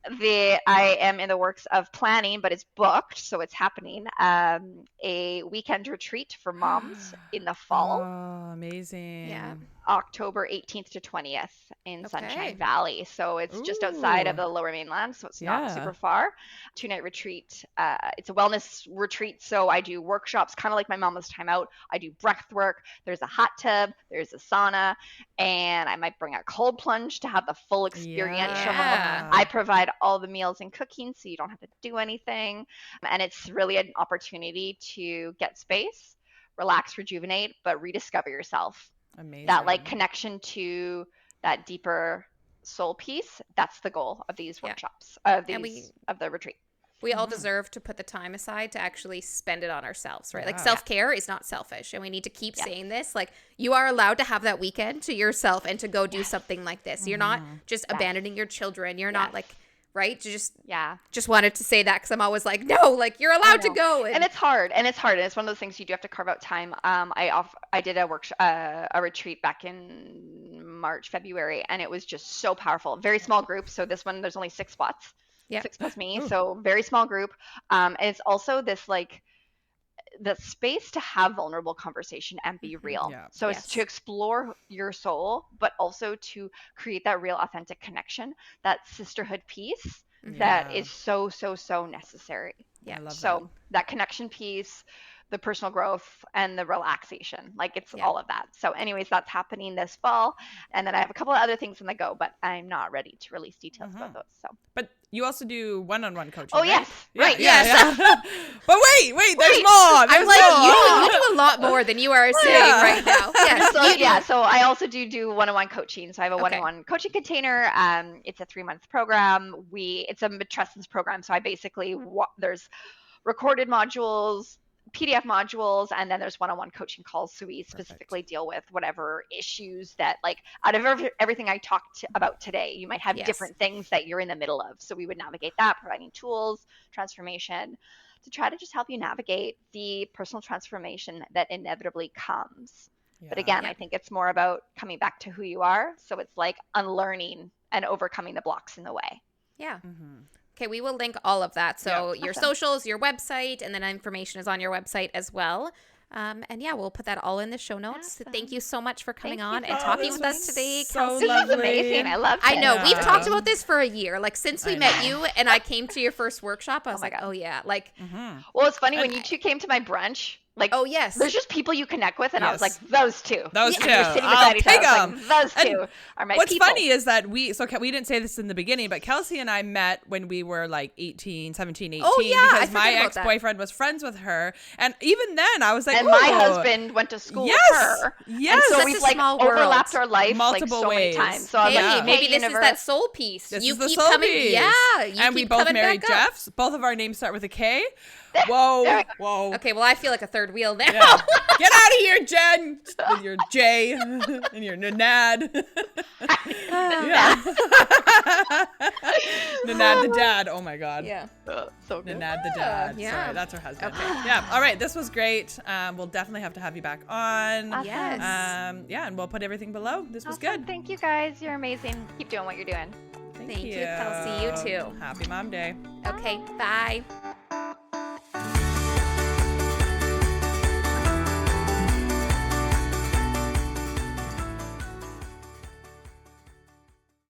I am in the works of planning, but it's booked, so it's happening. A weekend retreat for moms in the fall. Oh, amazing. Yeah. October 18th to 20th in Sunshine Valley. So it's just outside of the Lower Mainland, so it's not super far. 2-night retreat. It's a wellness retreat, so I do workshops, kind of like my Mama's Time Out. I do breath work. There's a hot tub. There's a sauna. And I might bring a cold plunge to have the full experiential. I provide all the meals and cooking, so you don't have to do anything. And it's really an opportunity to get space, relax, rejuvenate, but rediscover yourself. Amazing. That like connection to that deeper soul piece. That's the goal of these workshops, of the retreat. We all deserve to put the time aside to actually spend it on ourselves, right? Yeah. Like self-care is not selfish. And we need to keep saying this. Like you are allowed to have that weekend to yourself and to go do something like this. You're not just abandoning your children. You're not like, right? Just wanted to say that because I'm always like, no, like you're allowed to go. And it's hard. And it's one of those things you do have to carve out time. I did a workshop, a retreat back in March, February, and it was just so powerful. Very small group. So this one, there's only 6 spots. 6 plus me. Ooh. So very small group. And it's also this like the space to have vulnerable conversation and be real. Yeah. So it's to explore your soul, but also to create that real authentic connection, that sisterhood piece that is so, so, so necessary. Yeah. I love that connection piece, the personal growth, and the relaxation. Like it's all of that. So anyways, that's happening this fall. And then I have a couple of other things on the go, but I'm not ready to release details about those. So. But you also do one-on-one coaching, Oh, right? yes. Yeah, right. Yes. Yeah. But wait, there's more. I'm like, you do a lot more than you are saying right now. Yes. So I also do one-on-one coaching. So I have a one-on-one coaching container. It's a 3-month program. It's a mid-trustance program. So I basically, there's recorded modules, PDF modules, and then there's one-on-one coaching calls. So we specifically deal with whatever issues that, like, out of everything I talked about today, you might have different things that you're in the middle of. So we would navigate that, providing tools, transformation, to try to just help you navigate the personal transformation that inevitably comes. Yeah. But again, I think it's more about coming back to who you are. So it's like unlearning and overcoming the blocks in the way. Yeah. Mm-hmm. Okay, we will link all of that. So your socials, your website, and then information is on your website as well. And we'll put that all in the show notes. Awesome. Thank you so much for coming on and talking with us today, Kelsie. This was amazing. I loved it. I know. We've talked about this for a year. Like since we met you and I came to your first workshop, I was like, God. Oh yeah. Like, well, it's funny when you two came to my brunch. Like, oh yes, there's just people you connect with, and I was like, those two. Those two. You're sitting beside each other. Like, those two are my what's people. funny is that we didn't say this in the beginning, but Kelsie and I met when we were like 17, 18. Oh yeah, because my ex-boyfriend was friends with her, and even then I was like, and my husband went to school with her. Yes, and so we've like overlapped our life multiple like so ways. many times. So I was like, maybe this is that soul piece. This you is the keep soul coming, piece. And we both married Jeffs. Both of our names start with a K. Whoa. Okay, well, I feel like a third wheel now. Yeah. Get out of here, Jen, with your J and your Nanad. Nanad the dad. Oh my God. Yeah. So good. Nanad the dad. Yeah. Sorry, that's her husband. Okay. Yeah. All right. This was great. We'll definitely have to have you back on. Yes. And we'll put everything below. This was good. Thank you guys. You're amazing. Keep doing what you're doing. Thank you, Kelsie. You too. Happy Mom Day. Okay. Bye.